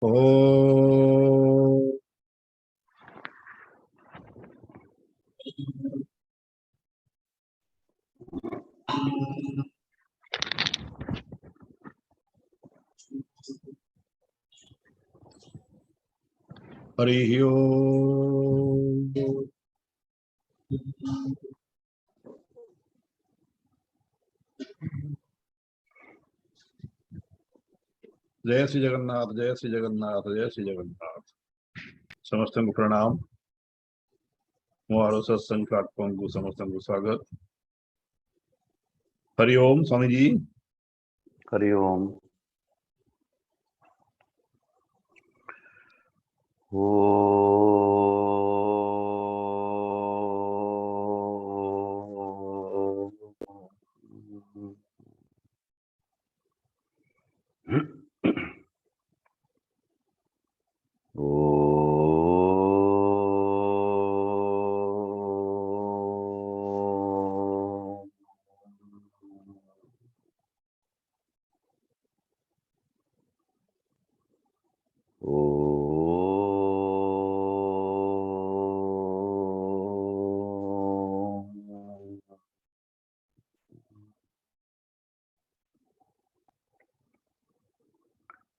ओ हरि ओम। जय श्री जगन्नाथ, जय श्री जगन्नाथ, जय श्री जगन्नाथ। समस्त को प्रणाम। मोहारो सत्संग प्लेटफॉर्म को समस्त को स्वागत। हरि ओम स्वामी जी। हरि ओम।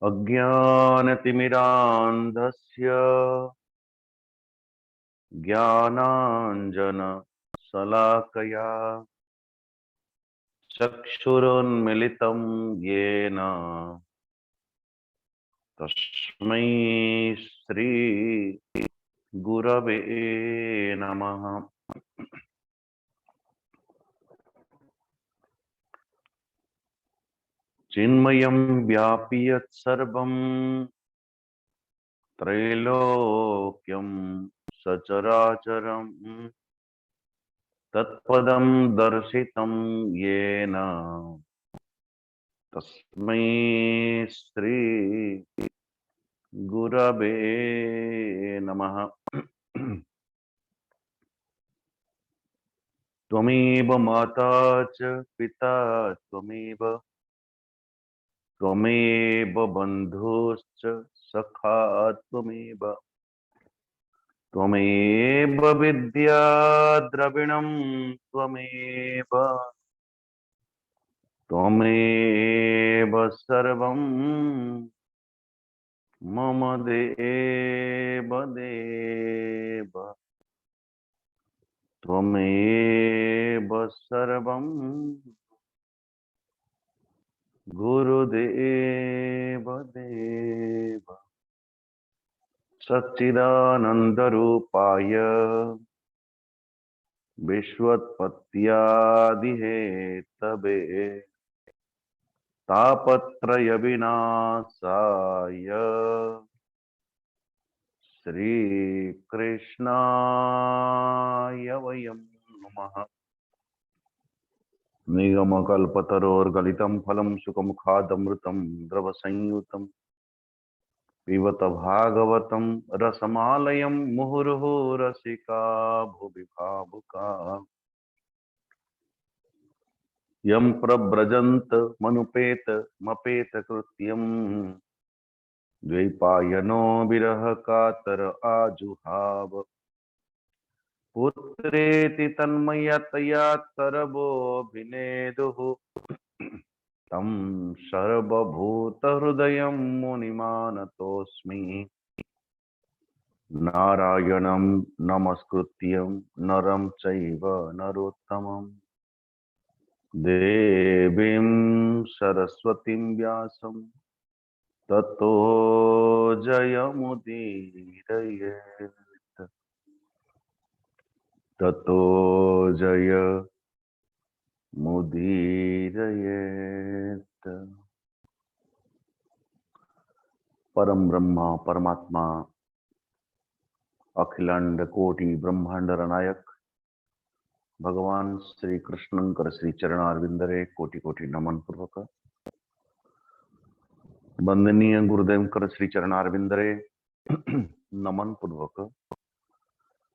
अज्ञानतिमिरान्धस्य ज्ञानाञ्जनशलाकया चक्षुरुन्मिलितं येन तस्मै श्री गुरवे नमः। चिन्मयं व्यापि यत्सर्वं त्रैलोक्यं सचराचरं तत्पदं दर्शितं येन तस्मै श्री गुरवे नमः। त्वमेव माता च पिता त्वमेव बन्धुश्च सखा त्वमेव विद्या द्रविणं त्वमेव सर्वं मम देव त्वमेव सर्वं गुरुदेव सच्चिदानन्दरूपाय विश्वोत्पत्त्यादिहेतवे तापत्रयविनाशाय श्रीकृष्णाय वयं नमः। निगमकल्पतरोर्गलितं फलं सुखमुखादमृतं द्रवसंयुतं पिबत भागवतं रसमालयं मुहुर्मुहुः रसिका भुवि भावुका यं प्रव्रजन्त मनुपेतमपेतकृत्यं द्वैपायनो विरह कातर आजुहाव पुत्रेति तन्मयतया तरवोऽभिनेदुः तं सर्वभूतहृदयं मुनिमानतोऽस्मि। नारायणं नमस्कृत्यं नरं चैव नरोत्तमं देवीं सरस्वतीं व्यासं ततो जयमुदीरयेत्। ततो जयमुदीरयेत्। परम ब्रह्मा परमात्मा अखिलांड कोटि ब्रह्मांड नायक भगवान श्री कृष्णंकर श्री चरणारविंदरे कोटि कोटि नमन पूर्वक। वंदनीय गुरुदेव कर श्री चरणारविंदरे नमन पूर्वक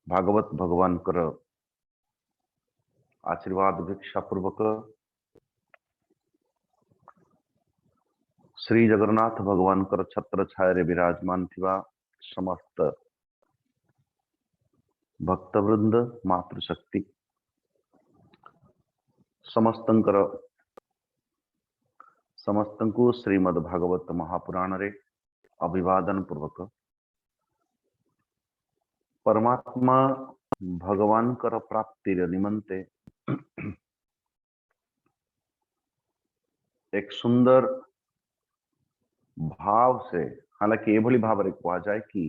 भागवत भगवान कर आशीर्वाद भिक्षा पूर्वक श्री जगन्नाथ भगवान कर छत्र छाया रे विराजमान थिबा समस्त भक्तवृंद मातृशक्ति समस्तंकर समस्तंकु श्रीमद् भागवत महापुराण रे अभिवादन पूर्वक परमात्मा भगवान कर प्राप्ति निमंते एक सुंदर भाव से, हालांकि ये भाव रे कहा जाए कि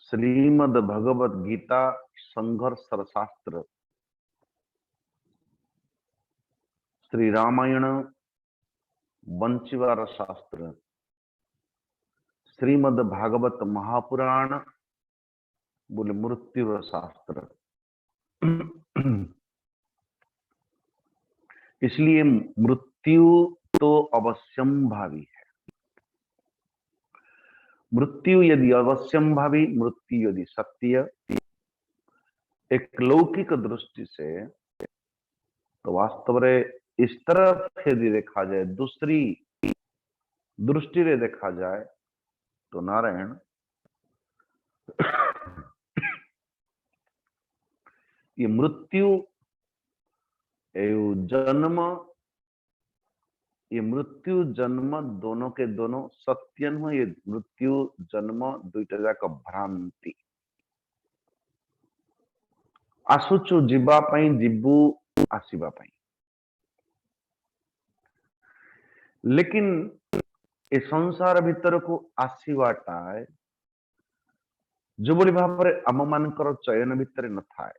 श्रीमद् भगवत गीता संघर्ष शास्त्र श्री रामायण बंचिवार शास्त्र श्रीमद् भागवत महापुराण बोले मृत्यु शास्त्र। इसलिए मृत्यु तो अवश्यंभावी है। मृत्यु यदि अवश्यंभावी, मृत्यु यदि सत्य, एक लौकिक दृष्टि से तो वास्तव में इस तरफ यदि देखा जाए, दूसरी दृष्टि रे देखा जाए तो नारायण ये मृत्यु एवं जन्म, ये मृत्यु जन्म दोनों के दोनों सत्य नुह। ये मृत्यु जन्म दुईटा जाक भ्रांति। आसुचु जीवा पाई, जीवु आसीबा पाई, लेकिन ए संसार भीतर को आसीवाटा जो बड़ी भाव में आम मानकर चयन भितर न थाए।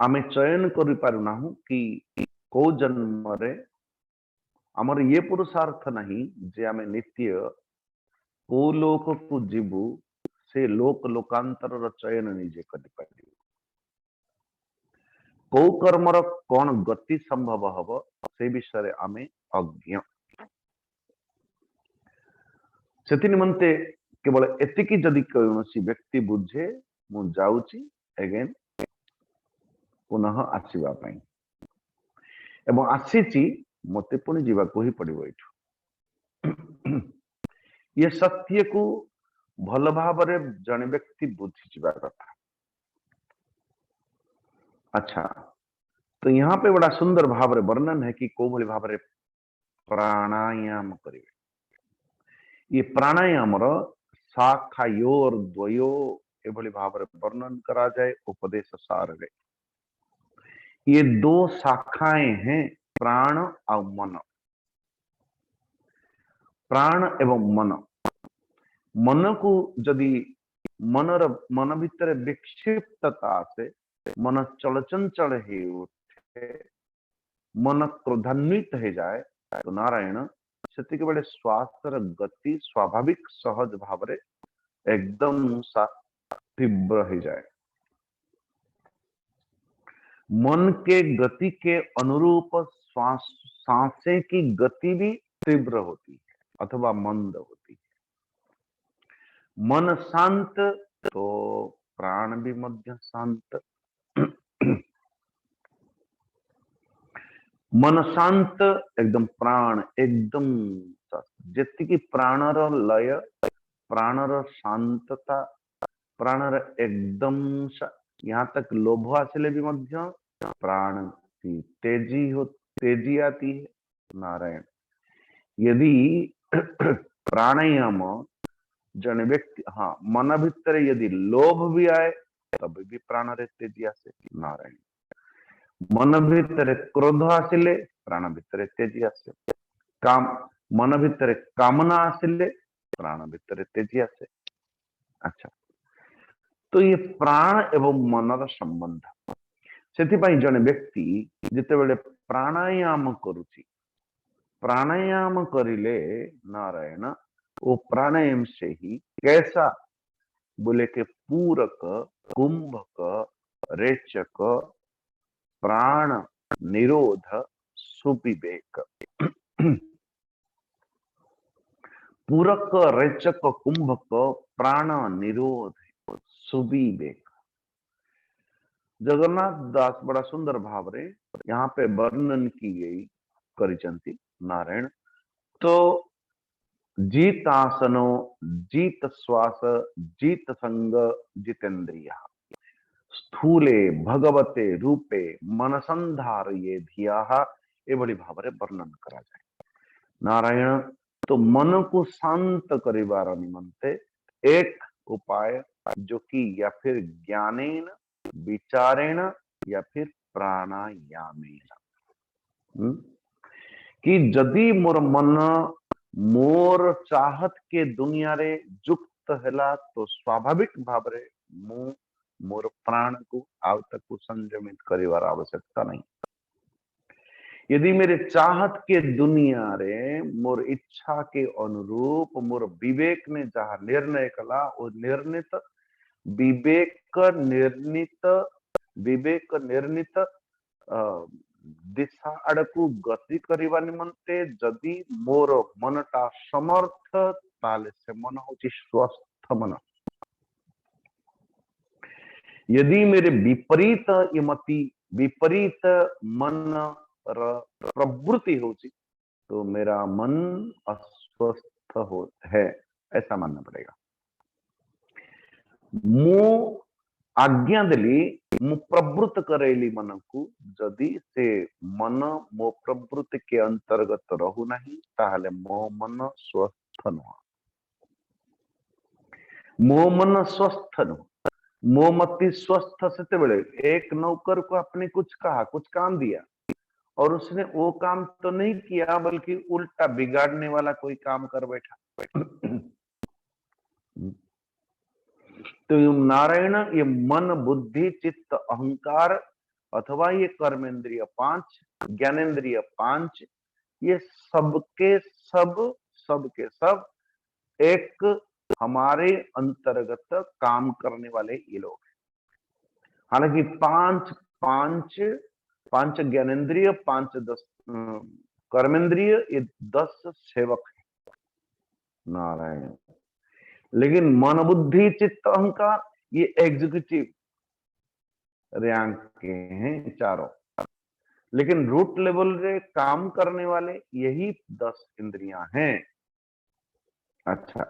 आमे चयन करि पारुना कि को जन्म रे आमर ये पुरुषार्थ नहीं जे आमे नित्य को लोक को जीवु, से लोक लोकांतर चयन निजे करि पारिबु। को कर्मर कौन गति संभव हब से विषय आमे अज्ञ। से निमंते केवल एतिकी जदि कौनसी व्यक्ति बुझे मु जाउची अगेन पुनः आसीबा पाई एवं आसीची मते पुणी जीवाको ही पड़िबो एठु। ये सत्य को भल भाव रे जने व्यक्ति बुझी जीवा कथा। अच्छा, तो यहाँ पे बड़ा सुंदर भाव रे वर्णन है कि को भली भाव रे प्राणायाम करिवे। ये प्राणायाम रो शाखायोर द्वयो एभली भाव रे वर्णन करा जाए उपदेश सार रे। ये दो शाखाएं हैं, प्राण और मन। प्राण एवं मन, मन को जदि मन भीतर विक्षिप्तता से मन चलचंचल ही उठे, मन क्रोधान्वित हो जाए तो नारायण से बेले श्वास गति स्वाभाविक सहज भाव रे एकदम सा तीव्र हो जाए। मन के गति के अनुरूप सांसें की गति भी तीव्र होती है अथवा मंद होती है। मन शांत तो प्राण भी मध्य शांत। मन शांत एकदम प्राण एकदम जी प्राणर लय, प्राणर शांतता, प्राणर एकदम यहाँ तक लोभ आसिले भी मध्य प्राण की तेजी आती है। नारायण यदि प्राणायाम जन व्यक्ति, हाँ मन भीतर यदि लोभ भी आए तब भी प्राण रे तेजी आसे। नारायण मन भीतर क्रोध आसिले प्राण भीतर तेजी आसे। काम मन भीतर कामना आसिले प्राण भीतर तेजी आसे। अच्छा, तो ये प्राण एवं मनर संबंध से जन व्यक्ति जिते प्राणायाम करुची, प्राणायाम करिले नारायण वो प्राणायाम से ही कैसा बोले के पूरक, कुंभक, रेचक, प्राण निरोध, सुविवेक। पूरक, रेचक, कुंभक, प्राण निरोध, सुविवेक। जगन्नाथ दास बड़ा सुंदर भाव रे यहाँ पे वर्णन की गई करिचंती नारायण। तो जीतासनो जीत श्वास जीत संग जितेन्द्रिय स्थूले भगवते रूपे मनसंधारये धियाः एभली भावरे वर्णन करा जाए नारायण। तो मन को शांत करिवार निमंते एक उपाय जो कि या फिर ज्ञानेन विचारेण या फिर प्राणायामेन कि जदि मोर मन मोर चाहत के दुनिया रे जुक्त हैला तो स्वाभाविक भाव रे मु मोर प्राण को आव तक संयमित करिवार आवश्यकता नहीं। यदि मेरे चाहत के दुनिया रे मोर इच्छा के अनुरूप मोर विवेक ने जहाँ निर्णय कला वो निर्णित विवेक निर्णित दिशा आड़कू गति करिवा निमंते जदि मोर मनटा समर्थ ताले से मन होची स्वस्थ मन। यदि मेरे विपरीत यमति विपरीत मन प्रवृत्ति होती तो मेरा मन अस्वस्थ है ऐसा मानना पड़ेगा। मु आज्ञा देली मु प्रवृत्त करेली मन को जदि से मन मो प्रवृत्ति के अंतर्गत रहू नहीं ताहले मो मन स्वस्थ नुह। मो मन स्वस्थ नुह मो मति स्वस्थ से बेले एक नौकर को आपने कुछ कहा कुछ काम दिया और उसने वो काम तो नहीं किया बल्कि उल्टा बिगाड़ने वाला कोई काम कर बैठा। तो नारायण ये मन बुद्धि चित्त अहंकार अथवा ये कर्मेंद्रिय पांच ज्ञानेन्द्रिय पांच ये सबके सब एक हमारे अंतर्गत काम करने वाले ये लोग हैं। हालांकि पांच ज्ञानेन्द्रिय पांच 10 कर्मेंद्रिय ये 10 सेवक है नारायण। लेकिन मन बुद्धि चित्त अहंकार ये एग्जीक्यूटिव रैंक के हैं चारों, लेकिन रूट लेवल रे काम करने वाले यही 10 इंद्रियां हैं। अच्छा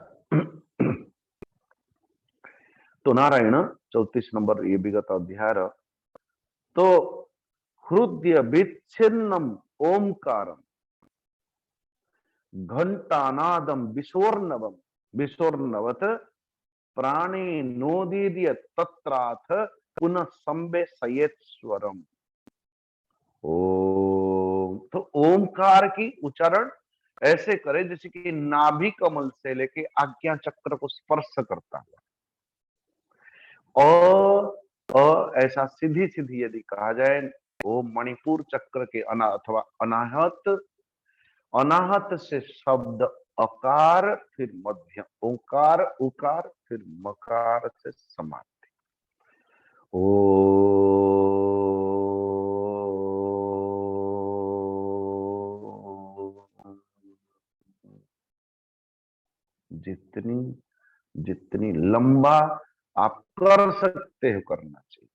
तो नारायण 34 नंबर ये विगत अध्याय तो हृदय विच्छिन्नम ओंकारम घंटानादम विशोर्नवत प्राणे नोदीय तत्राथ पुनः संबे सयेश्वरम। ओम तो ओमकार की उच्चारण ऐसे करे जैसे कि नाभि कमल से लेके आज्ञा चक्र को स्पर्श करता है और ऐसा सीधी सीधी यदि कहा जाए वो मणिपुर चक्र के अथवा अनाहत से शब्द अकार फिर मध्य ओंकार उकार फिर मकार से समाप्ति। ओ जितनी लंबा आप कर सकते हो करना चाहिए।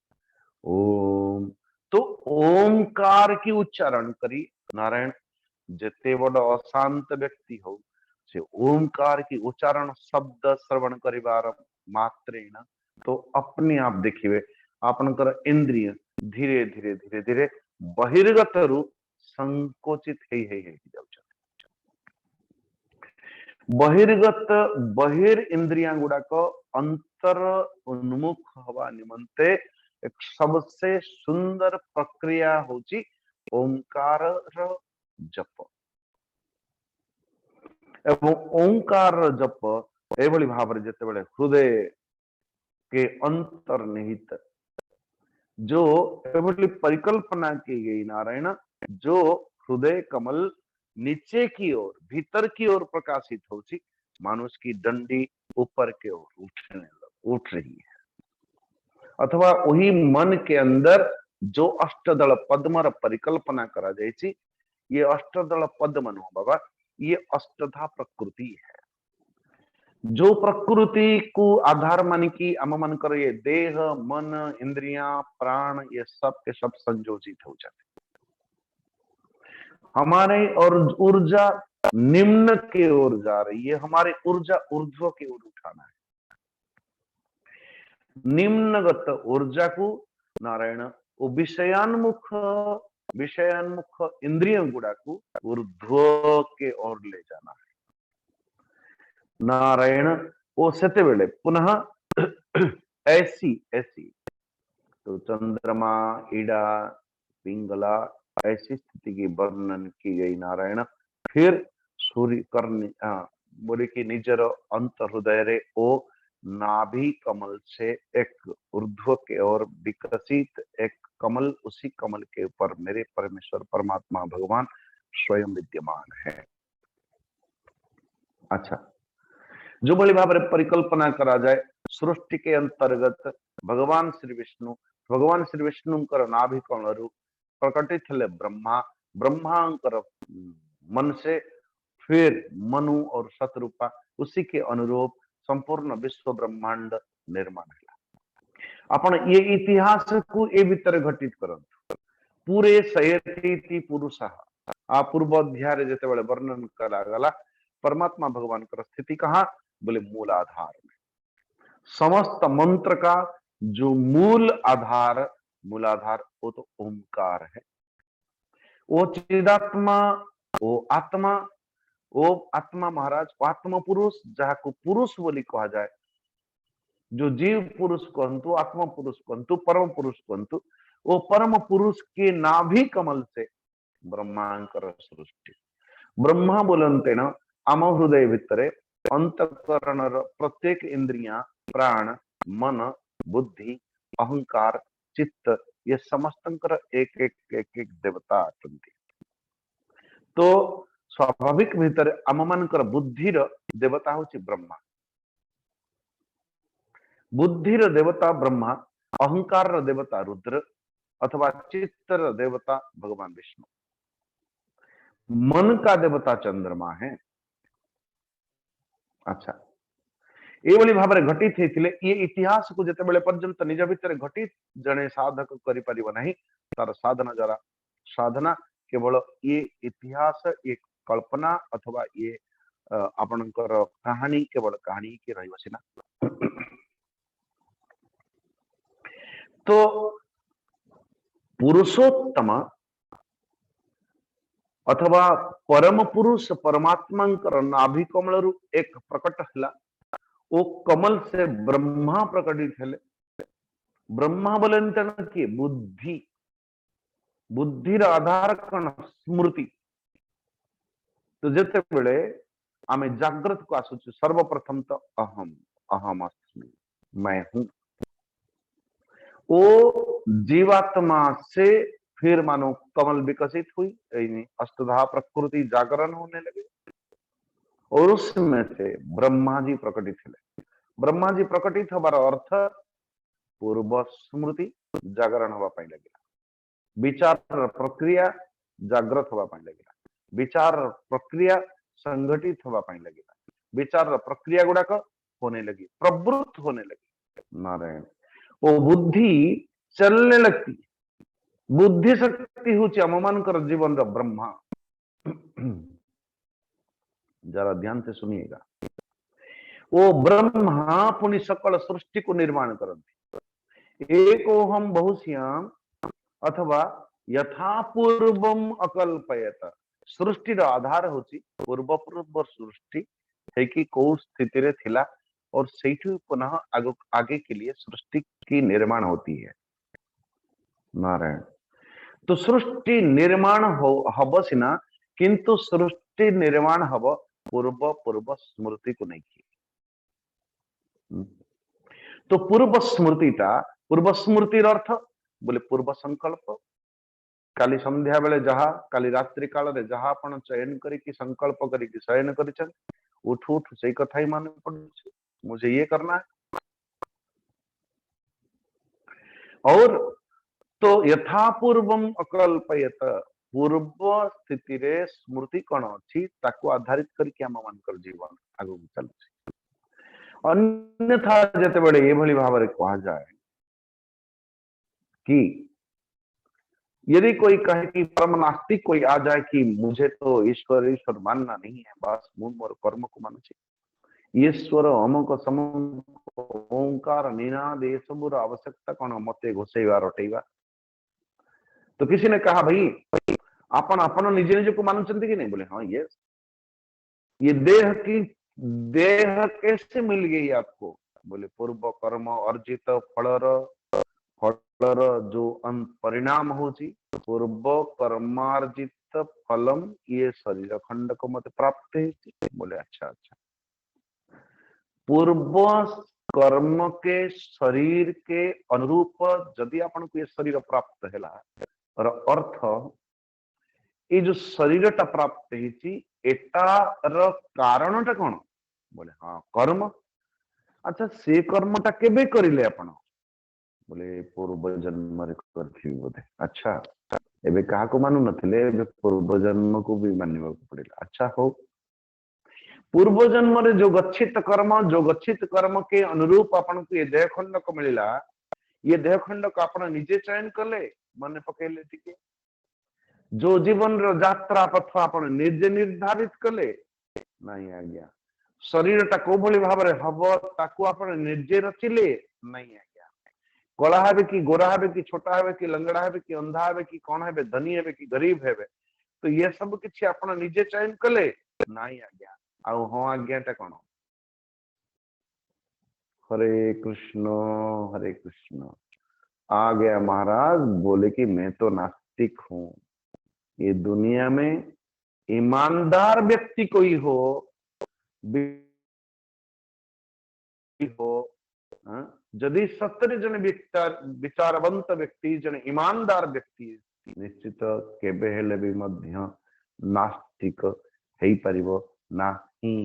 ओम तो ओमकार की उच्चारण करी नारायण जिते बड़ अशांत व्यक्ति हो से ओमकार की उच्चारण शब्द श्रवण करिवार मात्रेण तो अपने आप देखिए आपनकर इंद्रिय धीरे धीरे धीरे धीरे बहिर्गत रूप संकोचित बहिर्इंद्रिया गुड़ाक अंतर उन्मुख हवा निमंते एक सबसे सुंदर प्रक्रिया होची ओंकार जप एवं ओंकार जप एभली भाव जिते बड़े हृदय के अंतर्निहित जो एभली परिकल्पना की गई नारायण जो हृदय कमल नीचे की ओर भीतर की ओर प्रकाशित होती मानुष की डंडी ऊपर की ओर उठ रही है अथवा वही मन के अंदर जो अष्टदल पद्म परिकल्पना करा जाए ये अष्टदल पद्म नो बाबा ये अष्टधा प्रकृति है जो प्रकृति को आधार मान की आम मन कर ये देह मन इंद्रिया प्राण ये सब के सब संयोजित हो जाते हमारे और ऊर्जा निम्न की ओर जा रही है, हमारी ऊर्जा ऊर्ध्व की ओर उठाना है। निम्नगत ऊर्जा को नारायण वो विषयान्मुख इंद्रिय गुड़ा को ऊर्ध्व के ओर ले जाना है। नारायण वो सेते बेले पुनः ऐसी तो चंद्रमा ईड़ा पिंगला ऐसी स्थिति की वर्णन की गई नारायण। फिर सूर्य करने बोले कि निजर अंत हृदय रे ओ नाभि कमल से एक ऊर्ध्व के ओर विकसित एक कमल, उसी कमल के ऊपर मेरे परमेश्वर परमात्मा भगवान स्वयं विद्यमान है। अच्छा, जो भली भाव परिकल्पना करा जाए सृष्टि के अंतर्गत भगवान श्री विष्णु नाभि कमल प्रकटित थे ब्रह्मा, ब्रह्मांकर मन से फिर मनु और शतरूपा, उसी के अनुरूप संपूर्ण विश्व ब्रह्मांड निर्माण है। आपण ये इतिहास को ए भीतर घटित करंतु पूरे सयति पुरुष आ पूर्व अध्याय जेते बेले वर्णन करा गला परमात्मा भगवान का स्थिति कहा बोले मूलाधार में। समस्त मंत्र का जो मूलाधार वो तो ओंकार है। वो चिदात्मा, वो आत्मा महाराज, आत्मा पुरुष जहाँ को पुरुष बोली कहा जाए, जो जीव पुरुष कहतु, आत्मा पुरुष कहतु, परम पुरुष कहतु, वो परम पुरुष के नाभि कमल से ब्रह्मांकर सृष्टि। ब्रह्मा बोलते न आम हृदय भितरे अंतकरण प्रत्येक इंद्रिया प्राण मन बुद्धि अहंकार चित्त ये समस्तंकर एक एक देवता अटंती। तो स्वाभाविक भीतर आम मानकर बुद्धिर देवता होची ब्रह्मा, बुद्धिर देवता ब्रह्मा, अहंकार देवता रुद्र अथवा चित्तर देवता भगवान विष्णु, मन का देवता चंद्रमा है। अच्छा, ये भली भाव घटित होते ये इतिहास को जिते बेले पर्यंत निज भितर घटित जड़े साधक करि परिबो नहीं, तार साधना जरा साधना केवल ये इतिहास एक कल्पना अथवा ये आपणकर कहानी केवल कहानी के रही बसिना। तो पुरुषोत्तम अथवा परम पुरुष परमात्मा नाभि कमल एक प्रकट है, वो कमल से ब्रह्मा प्रकटित है। ब्रह्मा बोलते कि बुद्धि, बुद्धिर आधार कण स्मृति। तो जिते बेले आमे जागृत को आसुचु सर्वप्रथम तो अहम अस्मि, मैं हूं। वो जीवात्मा से फिर मानो कमल विकसित हुई, अष्टधा प्रकृति जागरण होने लगे और उसमें से ब्रह्मा जी प्रकटित हुए। ब्रह्मा जी प्रकटित हमार अर्थ पूर्व स्मृति जागरण हवा पाई लगे, विचार प्रक्रिया जागृत हवा पाई लगे, विचार प्रक्रिया संगठित हवा पाई लगे, विचार प्रक्रिया गुड़ाक होने लगी, प्रवृत्त होने लगी। नारायण वो बुद्धि चलने लगती, बुद्धि शक्ति हूँ आम मानकर जीवन ब्रह्मा। जरा ध्यान से सुनिएगा, वो ब्रह्मा पुनि सकल सृष्टि को निर्माण करती। एकोहम बहुश्याम अथवा यथा पूर्वम अकल्पयत, सृष्टि आधार होची पूर्व पूर्व सृष्टि है कि कौ स्थिति रे थिला और सेठु पुनः आगे के लिए सृष्टि की निर्माण होती है। नारायण तो सृष्टि निर्माण हब सिना, किंतु सृष्टि निर्माण हब पूर्व पूर्व स्मृति को नहीं की। तो पूर्व स्मृति अर्थ बोले पूर्व संकल्प। काली संध्या बेले जहा काली रात्रि काल रे जहा आपण चयन करी संकल्प करी शयन करिछन, उठ उठ से कथा ही माने पड़े, मुझे ये करना है। और तो यथा पूर्वम अकल्पयत, पूर्व स्थिति रे स्मृति कौन अच्छी ताको आधारित करके आम मानकर जीवन आगु चलुछि। अन्यथा जेते बेले ये भली भाव रे कहा जाए कि यदि कोई कहे कि परम नास्तिक कोई आ जाए कि मुझे तो ईश्वर ईश्वर मानना नहीं है, बस मु मोर कर्म को मानुଛି, ईश्वर अमुक समूक ओंकार निनाद ये सबूर आवश्यकता कौन मते घोषेवा रटेवा। तो किसी ने कहा भाई अपन अपन निजे निजे को मानुचंती कि नहीं? बोले हाँ ये देह कैसे मिल गई आपको? बोले पूर्व कर्म अर्जित फलर फलर जो परिणाम होची पूर्व कर्मार्जित फलम ये शरीर खंड को मत प्राप्त है। बोले अच्छा अच्छा, पूर्व कर्म के शरीर के अनुरूप जदि आपन को ये शरीर प्राप्त हैला और अर्थ ये जो शरीरटा प्राप्त है एटार कारणटा कौन? बोले हाँ कर्म। अच्छा से कर्मटा केबे करिले आपण? बोले पूर्व जन्म रे करथिबी बोधे। अच्छा एबे कहा को मानु नथिले, एबे पूर्व जन्म को भी मानिबा को पड़िला। अच्छा हो, पूर्व जन्म रे जो गच्छित कर्म के अनुरूप आपण को ये देह खंड को मिलिला, ये देह खंड को आपण निजे चयन कले मन पकेले टिके। जो जीवन रो यात्रा पथ आपण निजे निर्धारित कले नहीं आज्ञा। शरीरटा को भली भाबरे हबो ताकू आपण निजे रचिले नहीं आज्ञा। कला हेबे कि गोरा हेबे कि छोटा हेबे कि लंगड़ा हेबे कि अंधा हेबे कि कौन हेबे, धनी हेबे कि गरीब हेबे, तो ये सब किछि आपण निजे चयन कले नहीं आज्ञा। आउ हाँ आज्ञाटा कौन? हरे कृष्ण। आ गया महाराज, बोले कि मैं तो नास्तिक हूं। ये दुनिया में ईमानदार व्यक्ति कोई हो जदि 70 जन विचारवंत व्यक्ति जन ईमानदार व्यक्ति निश्चित केबे हेले भी मध्य नास्तिक है परिवो नहीं।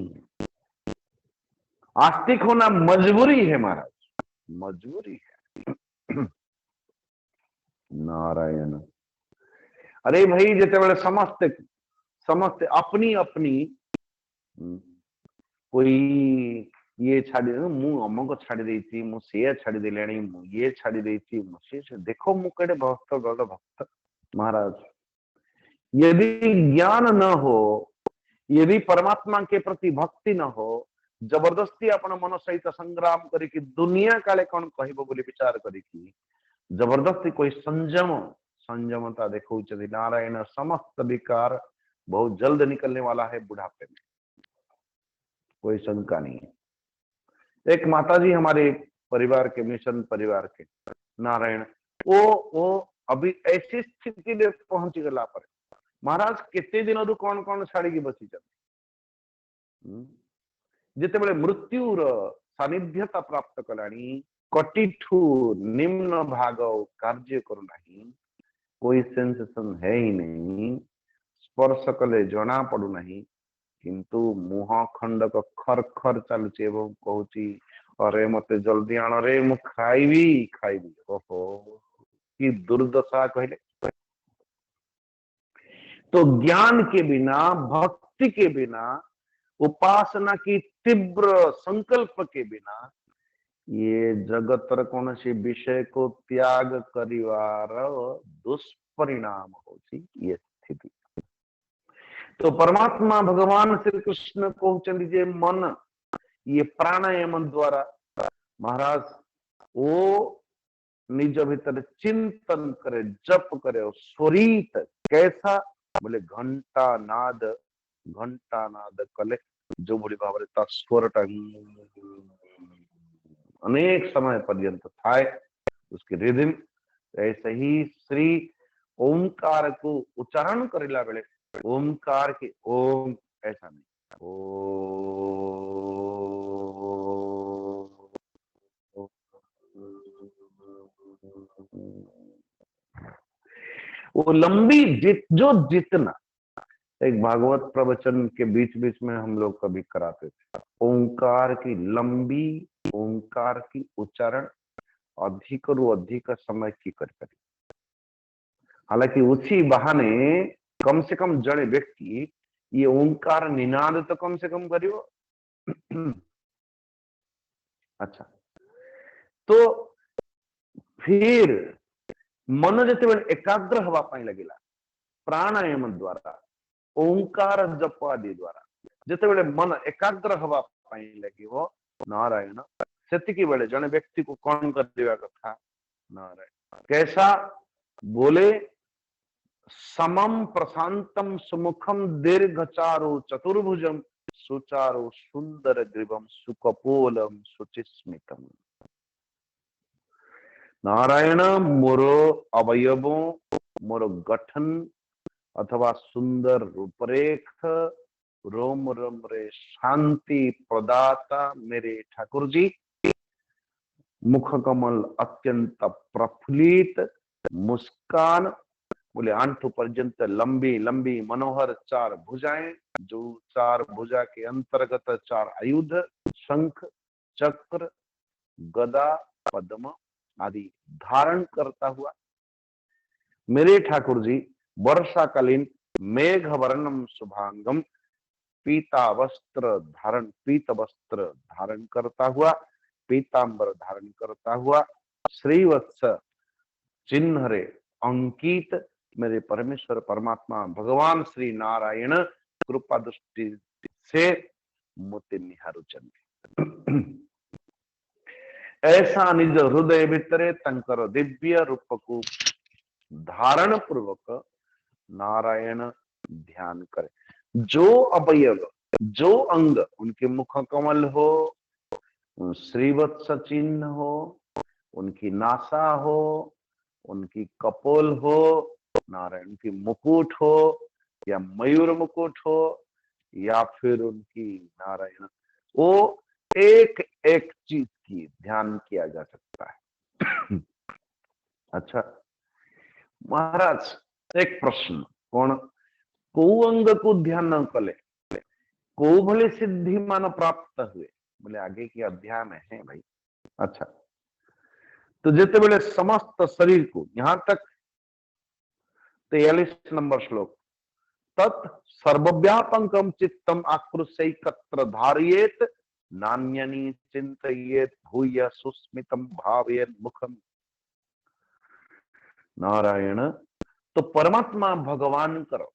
आस्तिक होना मजबूरी है महाराज, मजबूरी है। नारायण। अरे भाई जिते समस्ते समस्ते अपनी अपनी कोई ये छाड़ी मु अमक छाड़ी देती मु से छाड़ी देलेनी मु ये छाड़ी देती मु से देखो मु केडे भक्त गल भक्त। महाराज यदि ज्ञान न हो, यदि परमात्मा के प्रति भक्ति न हो, जबरदस्ती अपन मन सहित संग्राम करी कि दुनिया काले कौन कहबो बोली विचार करी कि जबरदस्ती कोई संयमता देखो। नारायण समस्त विकार बहुत जल्द निकलने वाला है बुढ़ापे में, कोई शंका नहीं है। एक माताजी हमारे परिवार के, मिशन परिवार के, नारायण वो अभी ऐसी स्थिति में पहुंच गला पर महाराज केते दिन रु कौन कौन छाड़ी की बसी जिते बड़े मृत्युर सानिध्यता प्राप्त कलानी कटिठू निम्न भाग कार्य करू नहीं, कोई सेंसेशन है ही नहीं, स्पर्श कले जना पड़ू नहीं, किंतु मुह खंडक खर खर चलुची एवं कहूची अरे मते जल्दी आण रे मु खाइबी। ओहो कि दुर्दशा कहले। तो ज्ञान के बिना, भक्ति के बिना, उपासना की तीव्र संकल्प के बिना ये जगतर कौन सी विषय को त्याग करिवार दुष्परिणाम होची ये स्थिति। तो परमात्मा भगवान श्री कृष्ण कहते जे मन ये प्राणायाम द्वारा महाराज वो निज भीतर चिंतन करे, जप करे, स्वरित कैसा? बोले घंटा नाद कले जो बोली भाव स्वरटा अनेक समय पर्यंत थाय उसके रिदिम। ऐसे ही श्री ओंकार को उच्चारण करेला बेले ओंकार के ओम ऐसा नहीं, वो लंबी जितना एक भागवत प्रवचन के बीच बीच में हम लोग कभी कराते थे, ओंकार की लंबी, ओंकार की उच्चारण अधिक रु अधिक समय की कर। हालांकि उसी बहाने कम से कम जड़े व्यक्ति ये ओंकार निनाद तो कम से कम करियो। अच्छा तो फिर मन जितेबाला एकाग्र हवा पाई लगिला प्राणायाम द्वारा ओंकार जप आदि द्वारा जितेबाला मन एकाग्र हवा पाई लगिवो नारायण सेतिकी बेले जने व्यक्ति को कौन करदिवा कथा नारायण कैसा बोले समम प्रशांतम सुमुखम दीर्घचारु चतुर्भुजम सुचारु सुंदर ग्रीवम सुकपोलम सुचिस्मितम। नारायण मोर अवयवों मोर गठन अथवा सुंदर रूपरेख रोम रोम रे शांति प्रदाता मेरे ठाकुर जी मुख कमल अत्यंत प्रफुल्लित मुस्कान बोले आंठों पर्यंत लंबी लंबी मनोहर चार भुजाएं जो चार भुजा के अंतर्गत चार आयुध शंख चक्र गदा पद्म आदि धारण करता हुआ मेरे ठाकुर जी वर्षाकालीन मेघ वर्णम शुभांगम पीत वस्त्र धारण करता हुआ पीतांबर धारण करता हुआ श्रीवत्स चिन्ह रे अंकित मेरे परमेश्वर परमात्मा भगवान श्री नारायण कृपा दृष्टि से मोते निहारुचंती। ऐसा निज हृदय भितरे तंकर दिव्य रूप को धारण पूर्वक नारायण ध्यान करे। जो अवयव जो अंग उनके मुख कमल हो श्रीवत्स चिन्ह हो उनकी नासा हो उनकी कपोल हो नारायण की मुकुट हो या मयूर मुकुट हो या फिर उनकी नारायण वो एक एक चीज की ध्यान किया जा सकता है। अच्छा महाराज एक प्रश्न कौन को अंग को ध्यान न कले को भले सिद्धि मान प्राप्त हुए बोले आगे की अध्याय में है भाई। अच्छा तो जिते बड़े समस्त शरीर को यहां तक 43 नंबर श्लोक तत् सर्वव्यापकम चित्तम आकृष्यैकत्र धारयेत नान्यनि चिंतयेत भूय सुस्मितम भावयेत मुखम। नारायण तो परमात्मा भगवान करो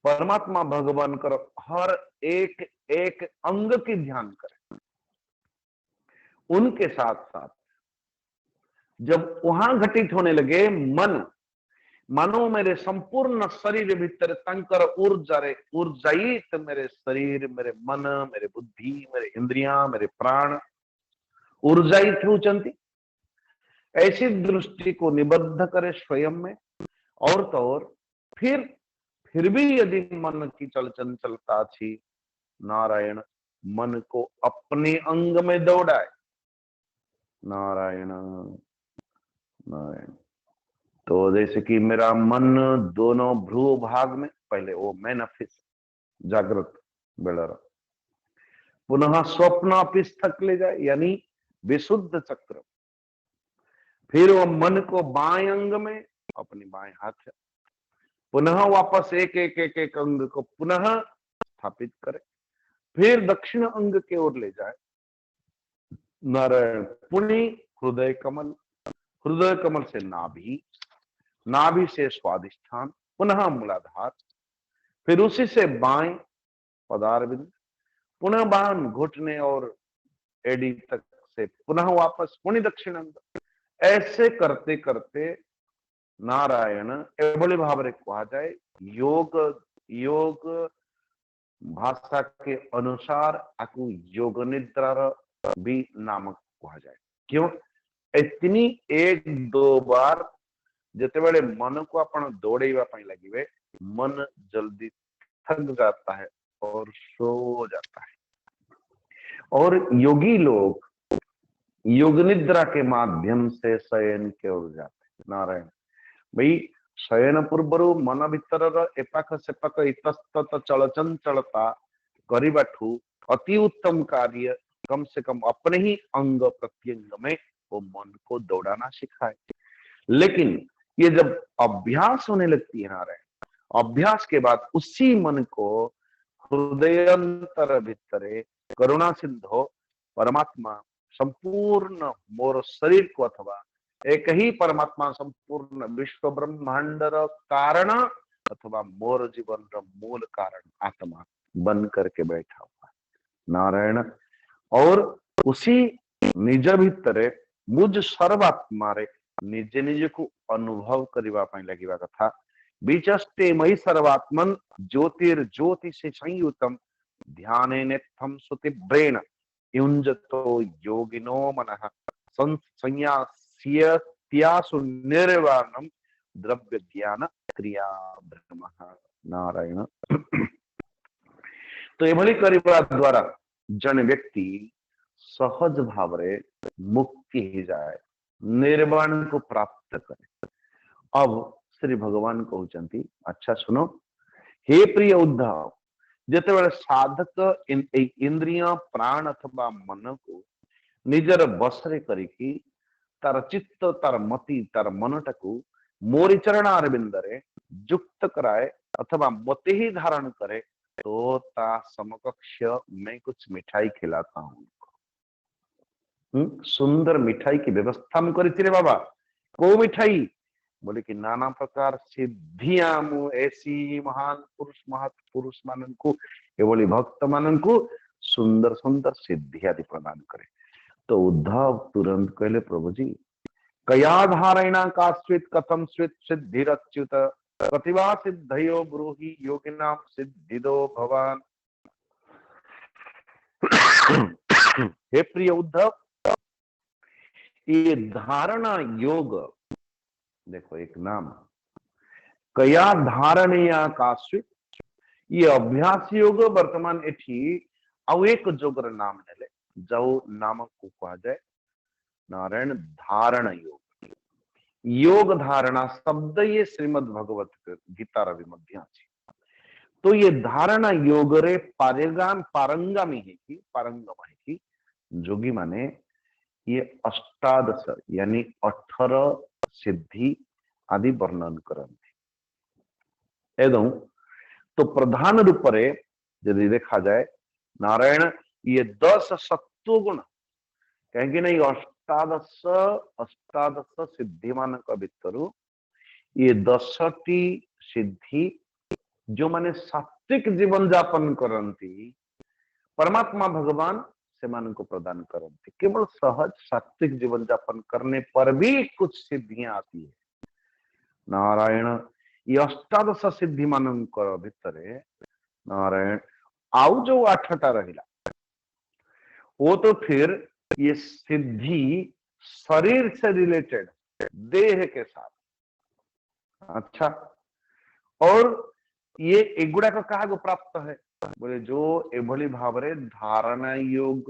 परमात्मा भगवान करो हर एक एक अंग की ध्यान करें। उनके साथ साथ जब वहां घटित होने लगे मन मानो मेरे संपूर्ण शरीर भीतर तंकर ऊर्जा रे ऊर्जाइत मेरे शरीर मेरे मन मेरे बुद्धि मेरे इंद्रियां मेरे प्राण ऊर्जाइत होचंती ऐसी दृष्टि को निबद्ध करे स्वयं में। और तो और फिर भी यदि मन की चल चंचलता थी नारायण मन को अपने अंग में दौड़ाए। नारायण नारायण तो जैसे कि मेरा मन दोनों भ्रू भाग में पहले वो मैनफिस जागृत बेलर पुनः स्वप्न स्थक ले जाए यानी विशुद्ध चक्र फिर वो मन को बाएं अंग में अपनी बाएं हाथ पुनः वापस एक एक एक एक अंग को पुनः स्थापित करे फिर दक्षिण अंग की ओर ले जाए। नारायण पुण्य हृदय कमल से नाभि से स्वादिष्ठान पुनः मूलाधार फिर उसी से बाएं पदारविंद पुनः बाण घुटने और एडी तक से पुनः वापस पुण्य दक्षिण अंग ऐसे करते करते नारायण एभली भाव रे कहा जाए योग भाषा के अनुसार आपको योग निद्रार भी नामक कहा जाए। क्यों इतनी एक दो बार जिते बड़े मन को अपन दौड़ेवा पाई लगे मन जल्दी थक जाता है और सो जाता है और योगी लोग योग निद्रा के माध्यम से शयन की ओर जाते हैं। नारायण भाई शयन पूर्व मन भीतर एपाख सेपाख इतस्तत चलचंचलता करिबाठू अति उत्तम कार्य कम से कम अपने ही अंग प्रत्यंग में वो मन को दौड़ाना सिखाए। लेकिन ये जब अभ्यास होने लगती है नारायण अभ्यास के बाद उसी मन को हृदयंतर भीतरे करुणा सिंधो परमात्मा संपूर्ण मोर शरीर को अथवा एक ही परमात्मा संपूर्ण विश्व ब्रह्मांडर कारण अथवा मोर जीवन मूल कारण आत्मा बन करके बैठा हुआ नारायण। और उसी निज भितरे मुझ सर्वात्मा रे निजे निजे को अनुभव करबा पई लगिबा कथा। विचस्ते मयि सर्वात्मन ज्योतिर्ज्योति से संयुतम ध्यानेनेत्थम सुतिब्रेण युञ्जतो योगिनो मनः संन्यास्यत्यासु निर्वाणम द्रव्य ज्ञान क्रिया ब्रह्म नारायण। तो एभली करिबा द्वारा जन व्यक्ति सहज भाव रे मुक्ति ही जाए, निर्वाण को प्राप्त करे। अब श्री भगवान कहउचंती अच्छा सुनो हे प्रिय उद्धव, जेतेबेले साधक इंद्रिय प्राण अथवा मन को निजर बसरे करिकी तार चित्त तार मति तार मनटाकू मोरी चरण अरविंदरे युक्त कराए अथवा मते ही धारण करे तो ता समकक्ष मैं कुछ मिठाई खिलाता हूं उनको। सुंदर मिठाई की व्यवस्था में करी बाबा। को मिठाई? बोले कि नाना प्रकार सिद्धियां मु ऐसी महान पुरुष महापुरुष मान को एवली भक्त मान को सुंदर सुंदर सिद्धि आदि प्रदान करे। तो उद्धव तुरंत कहले प्रभु जी कया धारणा का स्वित कथम स्वित सिद्धिरच्युत प्रतिभा सिद्धयो ब्रूहि योगिनाम सिद्धिदो भवान। हे प्रिय उद्धव, ये धारणा योग देखो एक नाम कया धारणीया का स्वित, ये अभ्यास योग वर्तमान एठी आउ एक जोगर नाम नेले जो नाम को कहा जाए नारायण धारण योग। योग धारणा शब्द ये श्रीमद् भगवत गीता रवि मध्य अछि। तो ये धारणा योग रे पारंगामी है कि पारंगम है कि जोगी माने ये अष्टादश यानी 18 सिद्धि आदि वर्णन करते। एवं तो प्रधान रूप रे यदि देखा जाए नारायण ये 10 सत्वगुण कहीं नहीं अष्टादश सिद्धि मान भितर ये 10टी सिद्धि जो माने सात्विक जीवन जापन करती परमात्मा भगवान से मान को प्रदान करते। केवल सहज सात्विक जीवन जापन करने पर भी कुछ सिद्धियां आती है नारायण। ये अष्टादश सिद्धि मान भितर नारायण आउ जो 8टा रहिला वो तो फिर ये सिद्धि शरीर से रिलेटेड देह के साथ। अच्छा, और ये एगुड़ा का कहा को प्राप्त है बोले जो एभली भाव रे धारणा योग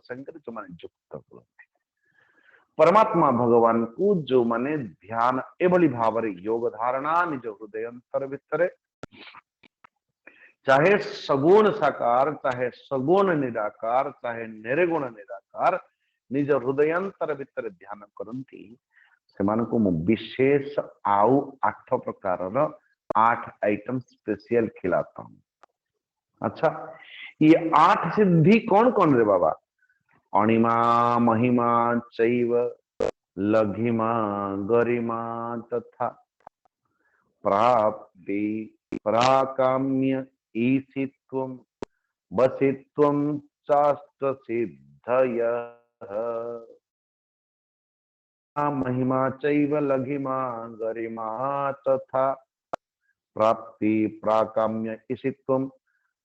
संकर जो माने युक्त करते परमात्मा भगवान को जो माने ध्यान एभली भाव रे योग धारणा निज हृदय अंतर भितर चाहे सगुण साकार चाहे सगुण निराकार चाहे निर्गुण निराकार निज हृदयांतर भितर ध्यान करती से मानको मु विशेष आउ 8 प्रकार 8 आइटम स्पेशल खिलाता हूं। अच्छा, ये 8 सिद्धि कौन कौन रे बाबा? अणिमा महिमा चैव लघिमा गरिमा तथा प्राप्ति प्राकाम्य ईशित्वम वसित्वम चाष्ट सिद्धयः। महिमा चैव लघिमा गरिमा तथा प्राप्ति प्राकाम्य ईशित्वम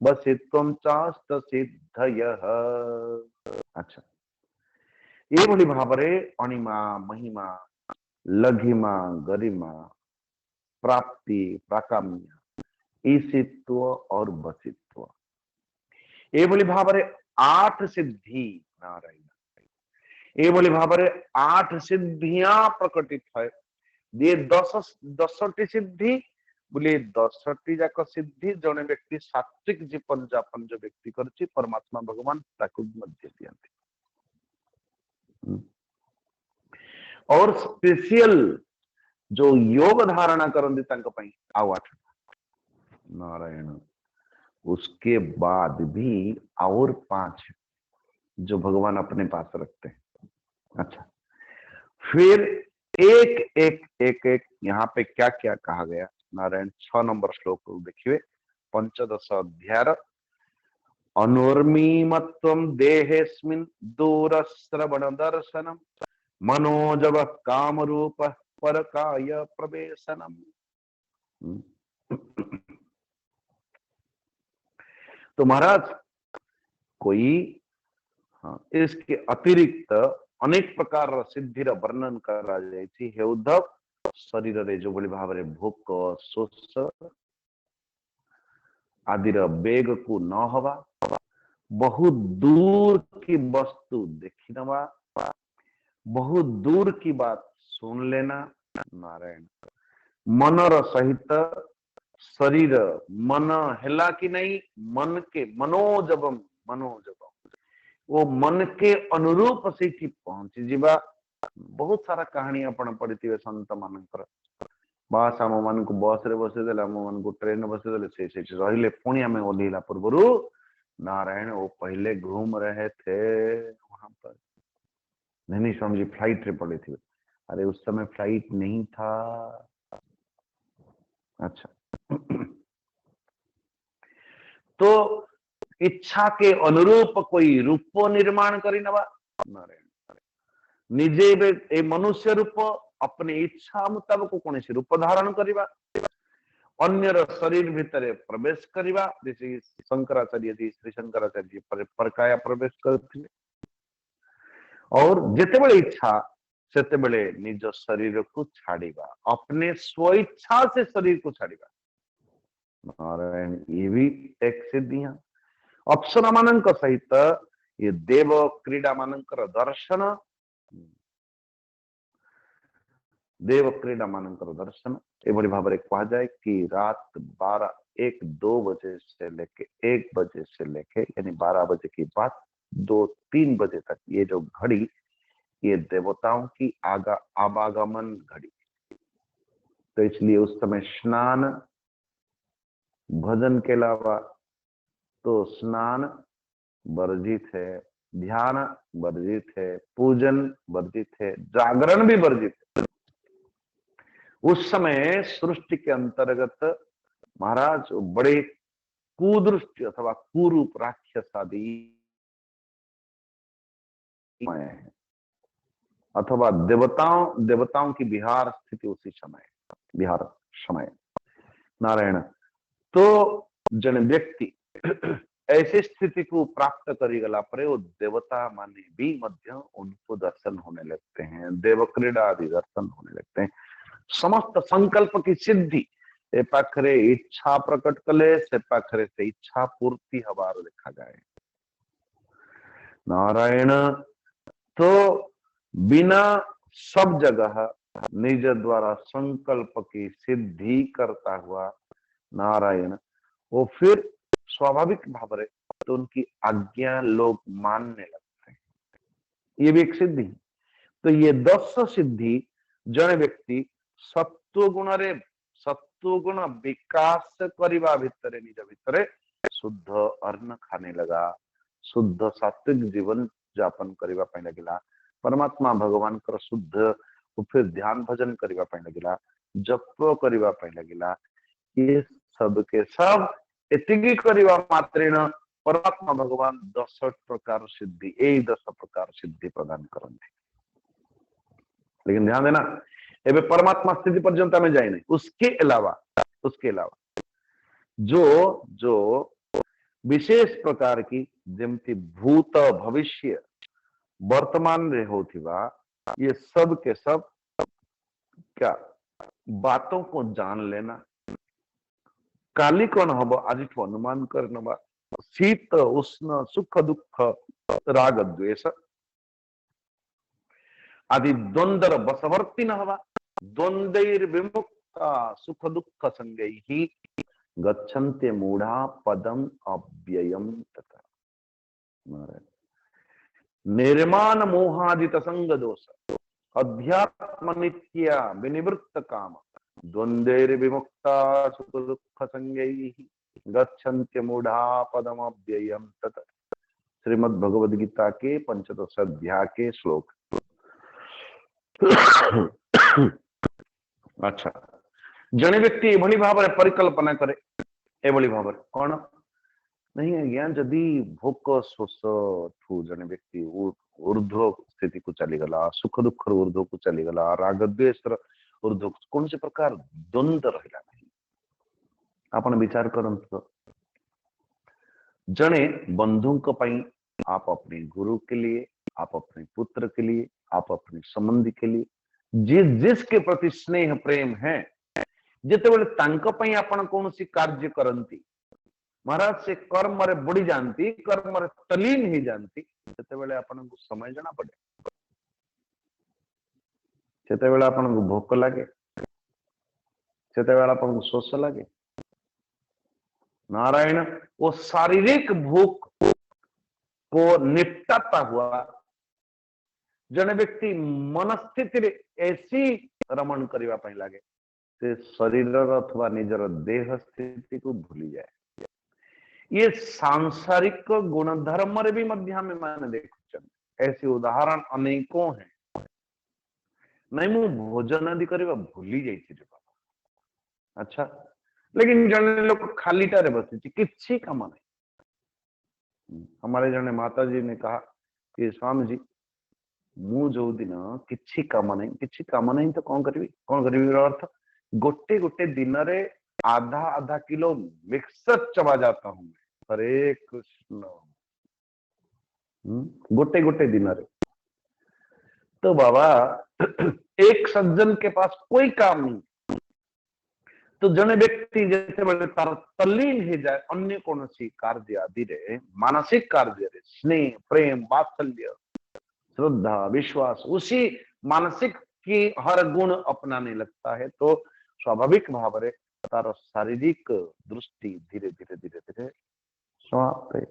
वसित्वम चाष्ट सिद्धयः। अच्छा, ये भली भावरे अणिमा महिमा लघिमा गरिमा प्राप्ति प्राकाम्य ईशित्व और वसित्व ये भली भावरे 8 सिद्धि नारायण ये भली भावरे 8 सिद्धियां प्रकटित है। ये 10टी सिद्धि बोले 10टी जाक सिद्धि जने व्यक्ति सात्विक जीवन जापन जो व्यक्ति करछि परमात्मा भगवान ताकु मध्य दियंती। और स्पेशल जो योग धारणा करंदी तंक पई आउ 8 नारायण। उसके बाद भी और 5 जो भगवान अपने पास रखते हैं। अच्छा, फिर एक एक एक एक यहाँ पे क्या क्या कहा गया। नारायण 6 नंबर श्लोक को देखिए, पंचदश अध्याय। अनुर्मीमत्वं देहेस्मिन् दूरश्रवण दर्शनम मनोजव काम रूप परकाय प्रवेशनम। तो महाराज कोई इसके अतिरिक्त अनेक प्रकार सिद्धिर वर्णन करा जायछि। हे उद्धव, शरीर रे जो भली भाव भोक शोष आदिर बेग को न हवा, बहुत दूर की वस्तु देखी नवा, बहुत दूर की बात सुन लेना। नारायण मनर सहित शरीर मन हेला कि नहीं, मन के मनोजबम वो मन के अनुरूप से पहुंची जीवा। बहुत सारा कहानी आपण पढ़ी संत मानकर। बास आम मान को बस रे बसईदे, आम मान को ट्रेन बसईदे, से रहिले पुणी आम ओल्ला पूर्व नारायण वो पहले घूम रहे थे वहां पर। नहीं स्वामी जी फ्लाइट रे पड़े थे। अरे उस समय फ्लाइट नहीं था। अच्छा तो इच्छा के अनुरूप कोई रूप निर्माण करी नवा। नारायण निजे ए मनुष्य रूप अपने इच्छा मुताबक कौन रूप धारण करवा, अन्यर शरीर भितर प्रवेश करवा। जैसे शंकराचार्य जी, श्री शंकराचार्य जी परकाया प्रवेश करते और जिते बड़े इच्छा सेते बड़े निज शरीर को छाड़िबा, अपने स्वेच्छा से शरीर को छाड़िबा। नारायण ये भी एक सिद्धि है। अप्सरा मानक सहित ये देव क्रीड़ा मानकर दर्शन, देव क्रीड़ा मानकर दर्शन एभली भाव में कहा जाए कि रात 12-1-2 बजे से लेके 1 बजे से लेके यानी 12 बजे की बात 2-3 बजे तक ये जो घड़ी, ये देवताओं की आवागमन घड़ी। तो इसलिए उस समय स्नान भजन के अलावा तो स्नान वर्जित है, ध्यान वर्जित है, पूजन वर्जित है, जागरण भी वर्जित है। उस समय सृष्टि के अंतर्गत महाराज बड़े कुदृष्टि अथवा कुरूप राक्षस आदि है, अथवा देवताओं की विहार स्थिति उसी समय, विहार समय। नारायण तो जन व्यक्ति ऐसी स्थिति को प्राप्त करीगला पर वो देवता माने भी मध्य उनको दर्शन होने लगते हैं, देव क्रीड़ा आदि दर्शन होने लगते हैं। समस्त संकल्प की सिद्धि ए पाखरे इच्छा प्रकट कले से पाखरे से इच्छा पूर्ति हवार देखा जाए। नारायण तो बिना सब जगह निज द्वारा संकल्प की सिद्धि करता हुआ नारायण वो फिर स्वाभाविक भाव रे तो उनकी आज्ञा लोग मानने लगते हैं। ये भी एक सिद्धि। तो ये 10 सिद्धि जन व्यक्ति सत्वगुण विकास करवा भितरे निज भितरे शुद्ध अन्न खाने लगा, शुद्ध सात्विक जीवन जापन करवा पाई लगिला, परमात्मा भगवान कर शुद्ध फिर ध्यान भजन करवा पाई लगिला, जप करवा पाई लगिला। ये सब के सब एतिकी करवा मात्रेण परमात्मा भगवान 10 प्रकार सिद्धि, यही 10 प्रकार सिद्धि प्रदान करते। लेकिन ध्यान देना एवं परमात्मा स्थिति पर्यंत में जाए नहीं। उसके अलावा जो विशेष प्रकार की जमती भूत भविष्य वर्तमान रे होथिबा ये सब के सब क्या बातों को जान लेना, काली कौन हम आज अनुमान करना, शीत उष्ण सुख दुख राग द्वेष आदि द्वंद्वर बसवर्ती न हवा, द्वंद्वैर विमुक्ता सुख दुख संगैहि गच्छन्ते मूढ़ा पदम अव्ययम तथा। निर्माण मोहादित संग दोष अध्यात्म नित्या विनिवृत्त काम द्वंद्वैर विमुक्ता सुख दुख संगैहि गच्छन्ते मूढ़ा पदम अव्ययम तथा। श्रीमद् भगवद गीता के 5th अध्याय के श्लोक। अच्छा, जने व्यक्ति एभली भाव परिकल्पना करे एभली भाव कौन नहीं आज्ञा, जदि भोक शोष ठू जने व्यक्ति ऊर्ध्व स्थिति को चलीगला, सुख दुख ऊर्ध्व को चलीगला, राग द्वेष ऊर्ध्व कौन से प्रकार द्वंद्व रहा नहीं। आपण विचार करंतु, जने बंधु आप अपने गुरु के लिए, आप अपने पुत्र के लिए, आप अपने संबंधी के लिए जिसके प्रति स्नेह प्रेम है, जिते बेले तांको पई आपण कौन सी कार्य करंती महाराज से कर्म रे बुड़ी जानती, कर्म रे तलीन ही जानती, सेते बेले आपण को समय जना पड़े, सेते बेले आपण को भोक लागे, सेते बेले आपण को शोष लागे। नारायण वो शारीरिक भूख को निपटाता हुआ जने व्यक्ति मनस्थिति ऐसी रमण करने पाई लगे से शरीर अथवा निजर देह स्थिति को भूली जाए। ये सांसारिक गुणधर्म रे भी मध्य में मैंने देखा, ऐसे उदाहरण अनेकों हैं। नहीं मु भोजन आदि करवा भूली जाइए बाबा, अच्छा, लेकिन जने लोग खाली टारे बसी किसी काम नहीं। हमारे जने माता जी ने कहा कि स्वामी जी मु जो दिन किसी काम नहीं तो कौन करी अर्थ गोटे गोटे दिन रे आधा आधा किलो मिक्सर चबा जाता हूं मैं। हरे कृष्ण, गोटे गोटे दिन रे। तो बाबा एक सज्जन के पास कोई काम नहीं, तो जने व्यक्ति जैसे बड़े तार तल्लीन ही जाए अन्य कौन सी कार्य आदि रे, मानसिक कार्य रे, स्नेह प्रेम वात्सल्य श्रद्धा विश्वास उसी मानसिक की हर गुण अपनाने लगता है, तो स्वाभाविक भाव रे तार शारीरिक दृष्टि धीरे धीरे धीरे धीरे समाप्त है।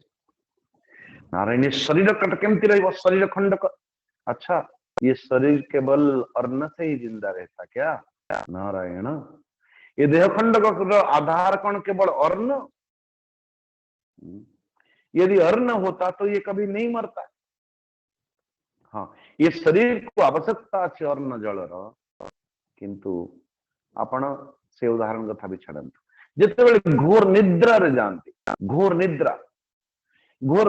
नारायण शरीर कट केमती रही, शरीर खंडक, अच्छा ये शरीर केवल अन्न से ही जिंदा रहता क्या? नारायण ये देह खंड का आधार कौन केवल अन्न? यदि अन्न होता तो ये कभी नहीं मरता। हाँ, ये शरीर को आवश्यकता अच्छे अन्न जल किंतु आपण से उदाहरण कथा भी छड़ंतु, जिते बेले घोर निद्रा रे जानती, घोर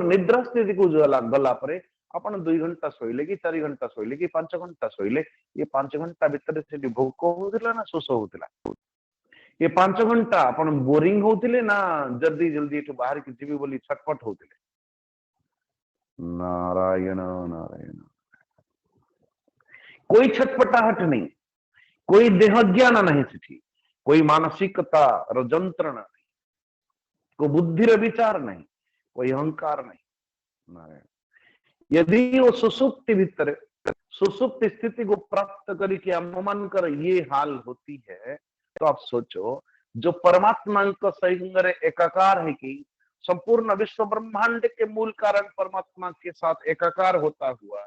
निद्रा स्थिति को गला परे आपण 2 घंटा सोइले कि 4 घंटा सोइले कि 5 घंटा सोइले, ये 5 घंटा भीतर से भोक होतिला ना शोष होतिला? ये 5 घंटा अपन बोरिंग होतिले ना जल्दी जल्दी एठु बाहर की जीवी बोली छटपट होतिले? नारायण नारायण, कोई छटपटाहट नहीं, कोई देह ज्ञान नहीं सिठी, कोई मानसिकता रजंत्रणा नहीं, कोई बुद्धि रे विचार नहीं, कोई अहंकार नहीं। नारायण यदि वो सुसुप्ति भीतर सुसुप्त स्थिति को प्राप्त करके अवमान कर ये हाल होती है, तो आप सोचो जो परमात्मा का संग एकाकार है कि संपूर्ण विश्व ब्रह्मांड के मूल कारण परमात्मा के साथ एकाकार होता हुआ,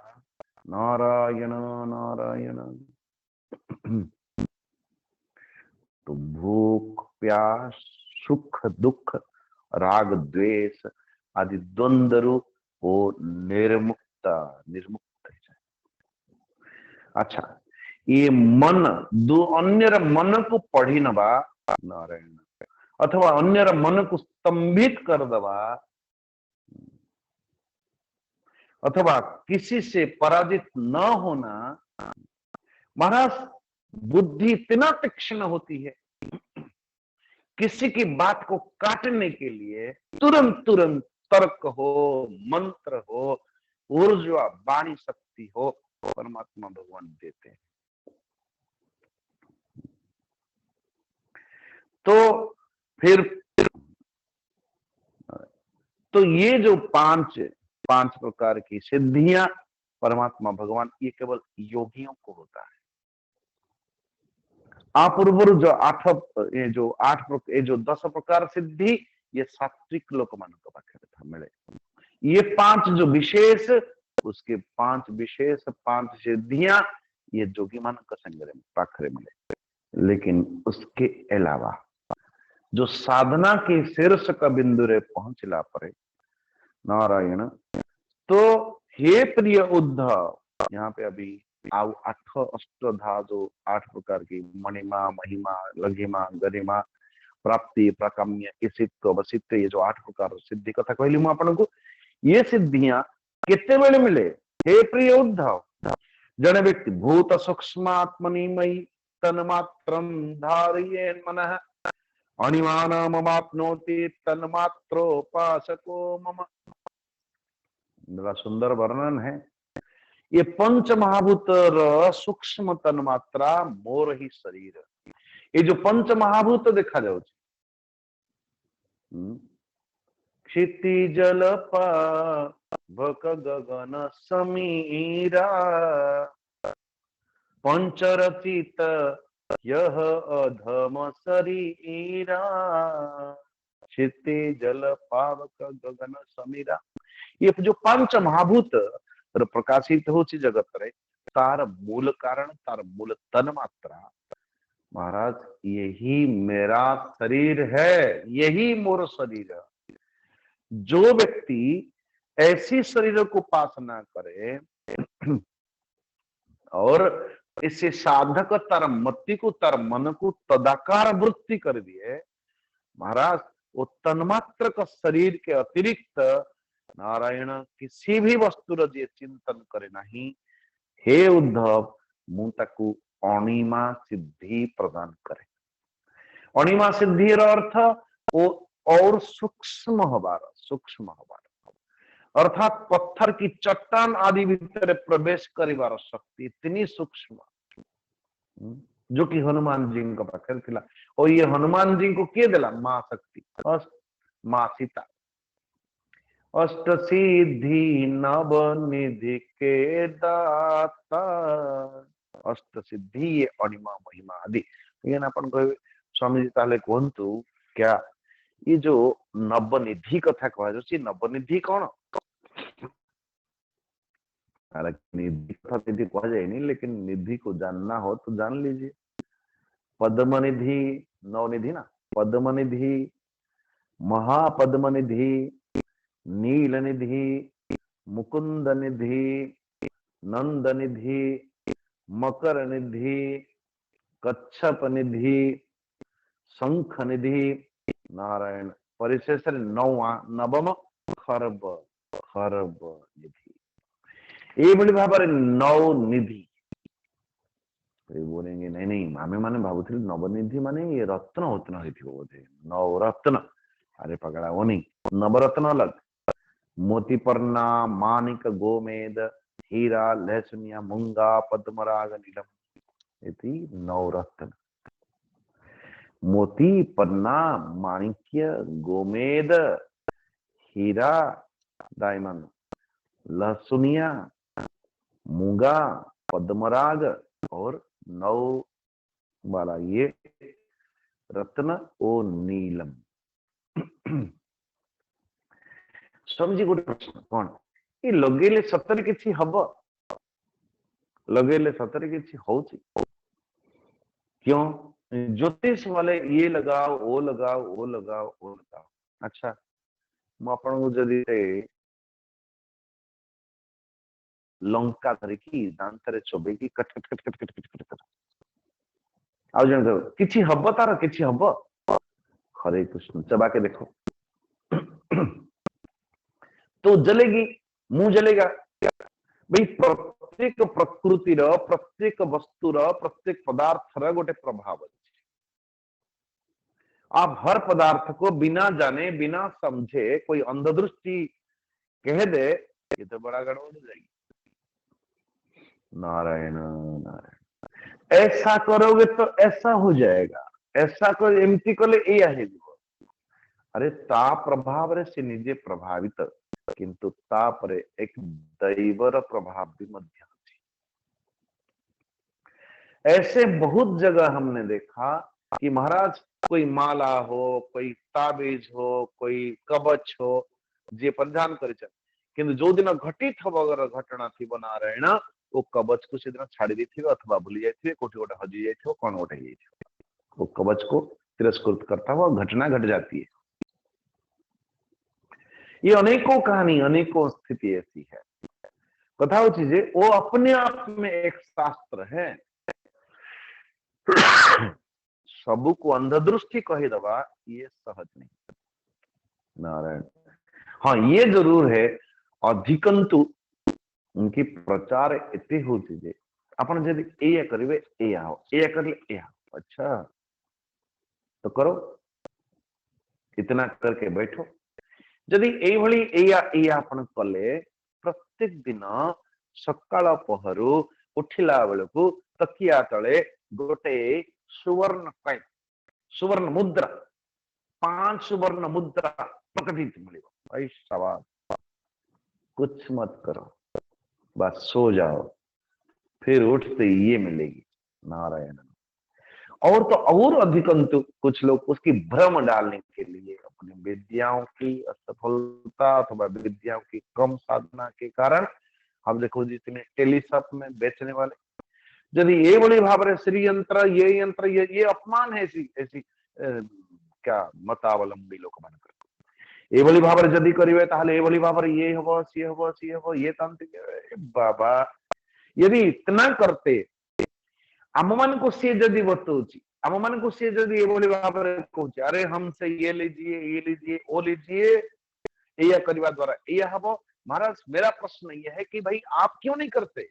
नारायण नारायण, तो भूख प्यास सुख दुख राग द्वेष आदि द्वंद्व वो निर्मुक्त है। अच्छा, ये मन दो अन्य मन को पढ़ी नवा नारायण अथवा अन्य मन को स्तंभित कर दवा अथवा किसी से पराजित न होना, महाराज बुद्धि इतना तीक्ष्ण होती है, किसी की बात को काटने के लिए तुरंत तुरंत तर्क हो, मंत्र हो, ऊर्जा वाणी शक्ति हो, परमात्मा भगवान देते हैं। तो फिर तो ये जो पांच प्रकार की सिद्धियां परमात्मा भगवान, ये केवल योगियों को होता है। आपूर्व जो 10 प्रकार सिद्धि ये सात्विक लोक मान को पाखे था मिले, ये 5 जो विशेष उसके 5 विशेष 5 सिद्धियां ये जोगी मान का संग्रह पाखरे मिले। लेकिन उसके अलावा जो साधना के शीर्ष का बिंदु रे पहुंचला परे नारायण, तो हे प्रिय उद्धव, यहाँ पे अभी आउ आठ अष्टधा जो 8 प्रकार की मणिमा महिमा लघिमा गरिमा प्राप्ति प्राकाम्य ईशित्व वसित्व ये जो 8 प्रकार सिद्धि कथा कहली मु आपन को ये सिद्धियां केते बेले मिले हे प्रिय उद्धव जने व्यक्ति भूत सूक्ष्मात्मनि मयि तन्मात्रं धारयेन् मनः अणिमानमवाप्नोति तन्मात्रोपासको मम। बड़ा सुंदर वर्णन है। ये पंच महाभूत सूक्ष्म तन्मात्रा मोर ही शरीर ये जो पंच महाभूत देखा जाउछ क्षिति जल पावक गगन समीरा पंचरचित यह अधम शरीरा क्षिति जल पावक गगन समीरा ये जो पांच महाभूत प्रकाशित होची जगत रे तार मूल कारण तार मूल तन मात्रा महाराज यही मेरा शरीर है यही मोर शरीर है। जो व्यक्ति ऐसी शरीर को उपासना करे और इससे साधक तार मति को तार मन को तदाकार वृत्ति कर दिए महाराज वो तन्मात्र का शरीर के अतिरिक्त नारायण किसी भी वस्तुर जे चिंतन करे नहीं हे उद्धव मु ताकू अणिमा सिद्धि प्रदान करे। अणिमा सिद्धि अर्थ वो और सूक्ष्म हबार अर्थात पत्थर की चट्टान आदि भीतर प्रवेश करिवार शक्ति इतनी सूक्ष्म जो कि हनुमान जी का पाखर थिला और ये हनुमान जी को किए देला मां शक्ति मां सीता अष्ट सिद्धि नव निधि के दाता अष्ट सिद्धि ये अणिमा महिमा आदि ये अपन कहे स्वामी जी ताले कहंतु क्या ये जो नवनिधि कथा कहा जो नवनिधि कौन निधि कथा निधि कहा जाए नहीं लेकिन निधि को जानना हो तो जान लीजिए पद्मनिधि नवनिधि ना पद्मनिधि महापद्मनिधि नील निधि मुकुंद निधि नंद निधि मकर निधि कच्छप निधि शंख निधि नारायण परिशेष नौवा नवम खरब खरब निधि ये भाव नौ निधि बोलेंगे नहीं नहीं आमे माने भावुथिल नवनिधि माने ये रत्न रत्न होइथिबो बोधे नौ रत्न अरे पगड़ा वो नहीं नवरत्न अलग मोतीपर्णा मानिक गोमेद हीरा लहसुनिया मुंगा पद्मराग नीलम इति नवरत्न मोती पन्ना माणिक्य गोमेद हीरा डायमंड लहसुनिया मुंगा पद्मराग और नौ वाला ये रत्न ओ नीलम। समझी गोटे प्रश्न कौन ये लगेले सतरे किछि हब लगेले सतरे किछि होछि क्यों ज्योतिष वाले ये लगाओ वो लगाओ वो लगाओ वो लगाओ। अच्छा मु आपन को जदी लंका धरिकी दांतरे चोबे की कट कट कट कट कट कट कट कट आ जन किछि हब तार किछि हब हरे कृष्ण चबा के देखो तो जलेगी मुंह जलेगा भाई प्रत्येक प्रकृति प्रत्येक वस्तुर प्रत्येक पदार्थ गोटे प्रभाव अच्छे आप हर पदार्थ को बिना जाने बिना समझे कोई अंधदृष्टि कह दे ये तो बड़ा गड़बड़ हो जाएगी। नारायण नारायण ऐसा करोगे तो ऐसा हो जाएगा ऐसा कर एमती कले अरे ता प्रभाव रे से निजे प्रभावित किंतु तापरे एक दैवर प्रभाव भी मध्य ऐसे बहुत जगह हमने देखा कि महाराज कोई माला हो कोई ताबीज हो कोई कवच हो जे परिधान करे किंतु जो दिन घटित हम अगर घटना थी नारायण वो कवच को से दिन छाड़ी देथिबे अथवा भूली जाइथिबे कोठी गोटे हजी जाइथिबो कोन गोटे हे जाइथिबो वो कवच को तिरस्कृत करता हुआ घटना घट जाती है। ये अनेकों कहानी अनेकों स्थिति ऐसी है कथा होची जे वो अपने आप में एक शास्त्र है। सबू को अंधदृष्टि कहीदबा ये सहज नहीं। नारायण। हाँ ये जरूर है, अधिकंतु उनकी प्रचार एते होची जे आपण जदि एया करिवे एया हो, एया करले एया हो। अच्छा तो करो, इतना करके बैठो। जदि एई भली एया एया आपण कले प्रत्येक दिन सकाळ पहरु उठिला बेलकु तकिया तले गोटे सुवर्ण कॉइन, सुवर्ण मुद्रा, 5 सुवर्ण मुद्रा प्रकटित मिलिବ। भाई शाबाश, कुछ मत करो, बस सो जाओ, फिर उठते ये मिलेगी। नारायण। और तो और अधिकंतु कुछ लोग उसकी भ्रम डालने के लिए अपनी विद्याओं की असफलता अथवा विद्याओं की कम साधना के कारण, हम देखो जितने टेलीशॉप में बेचने वाले, यदि ये बड़ी भाव श्री यंत्र ये अपमान है। ऐसी ऐसी क्या मतावलंबी लोक मान एभली भाव जदि करेंगे ताहले एभली भाव ये हबो सी हबो सी हबो ये तांत्रिक बाबा। यदि इतना करते आम मान को सी जदि बतौची, आम मान को सी जदि एभली भाव कहूँ अरे हमसे ये लीजिए वो लीजिए, या करने द्वारा या हबो। महाराज मेरा प्रश्न यह है कि भाई आप क्यों नहीं करते?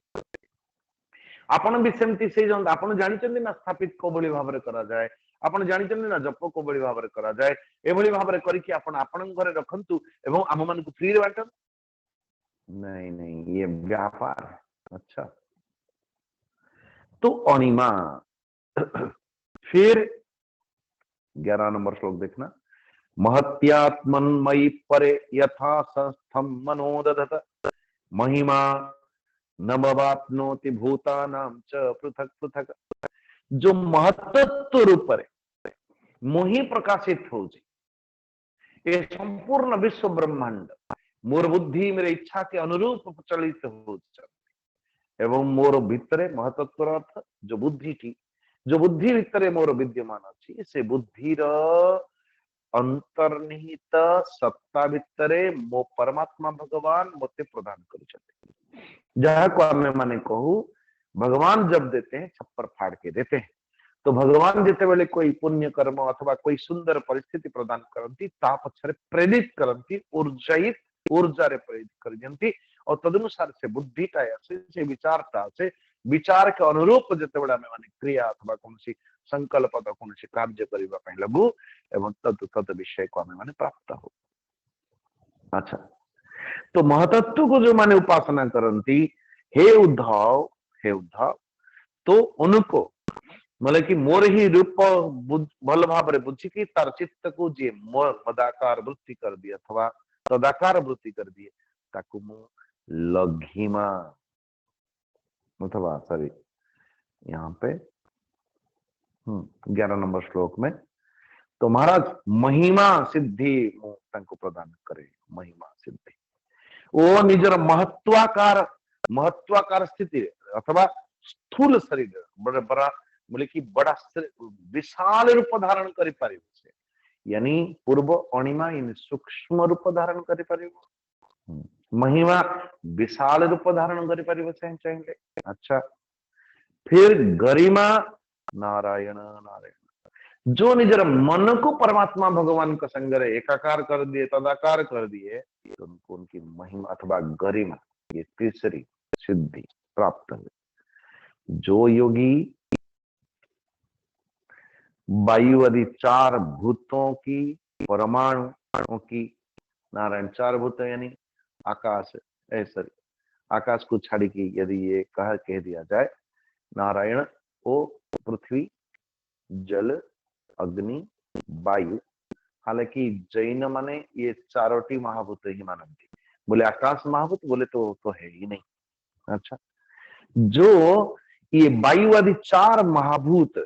आपण भी सेमती से आपण जानिचंदी ना स्थापित को बड़ी भाव में करा जाए, आपण जानिचंदी ना जप को बड़ी भाव में करा जाए। एभली भाव में करिकि आपण आपण घरे रखंतु एवं आम मान को फ्री रे बांटन। नहीं नहीं ये व्यापार है। अच्छा तो अणिमा। फिर 11 नंबर श्लोक देखना। महत्यात्मन्मयि परे यथा संस्थम मनोदधत महिमा नमवाप्नोति भूतानां च पृथक पृथक। जो महत्त्व रूप मोहि प्रकाशित हो ये संपूर्ण विश्व ब्रह्मांड मोर बुद्धि मेरे इच्छा के अनुरूप प्रचलित हो एवं मोर भितरे महत्त्व अर्थ जो बुद्धि थी, जो बुद्धि भितरे मोर विद्यमान अच्छी से बुद्धिर अंतर्निहित सत्ता भितरे मो परमात्मा भगवान मते प्रदान कर जहाँ को आमे माने कहू भगवान जब देते हैं छप्पर फाड़ के देते हैं। तो भगवान जिते बेले कोई पुण्य कर्म अथवा कोई सुंदर परिस्थिति प्रदान करती ता पछरे प्रेरित करती ऊर्जायित ऊर्जा रे प्रेरित कर दियंती और तदनुसार से बुद्धिटा आसे से विचारटा आसे विचार के अनुरूप जिते बेले आमे माने क्रिया अथवा कोनसी संकल्प अथवा कोनसी कार्य करिबा पय लगू एवं तद तद विषय को आमे माने प्राप्त हो। अच्छा तो महतत्व को जो माने उपासना करती हे उद्धव तो उनको मतलब कि मोर ही रूप भल भाव बुझिकी तार चित्त को जी मदाकार वृत्ति कर दिए अथवा तदाकार वृत्ति कर दिए ताकू मु लघिमा अथवा सॉरी यहाँ पे 11 नंबर श्लोक में तो महाराज महिमा सिद्धि तांको प्रदान करे। महिमा सिद्धि वो निजर महत्वाकार स्थिति अथवा स्थूल शरीर बड़ा बड़ा बोले कि बड़ा विशाल रूप धारण करि पारिबो, यानी पूर्व अणिमा इन सूक्ष्म रूप धारण करि पारिबो, महिमा विशाल रूप धारण करि पारिबो चाहिए। अच्छा फिर गरिमा नारायण नारायण जो निजर मन को परमात्मा भगवान का संगरे एकाकार कर दिए तदाकार कर दिए तो उनको उनकी महिमा अथवा गरिमा ये तीसरी सिद्धि प्राप्त हुई। जो योगी वायु आदि 4 भूतों की परमाणुओं की नारायण 4 भूत यानी आकाश ऐसा आकाश को छाड़ी की यदि ये कह दिया जाए नारायण ओ पृथ्वी जल अग्नि वायु, हालांकि जैन माने ये 4टी महाभूत ही मानती, बोले आकाश महाभूत बोले तो है ही नहीं। अच्छा जो ये वायु आदि 4 महाभूत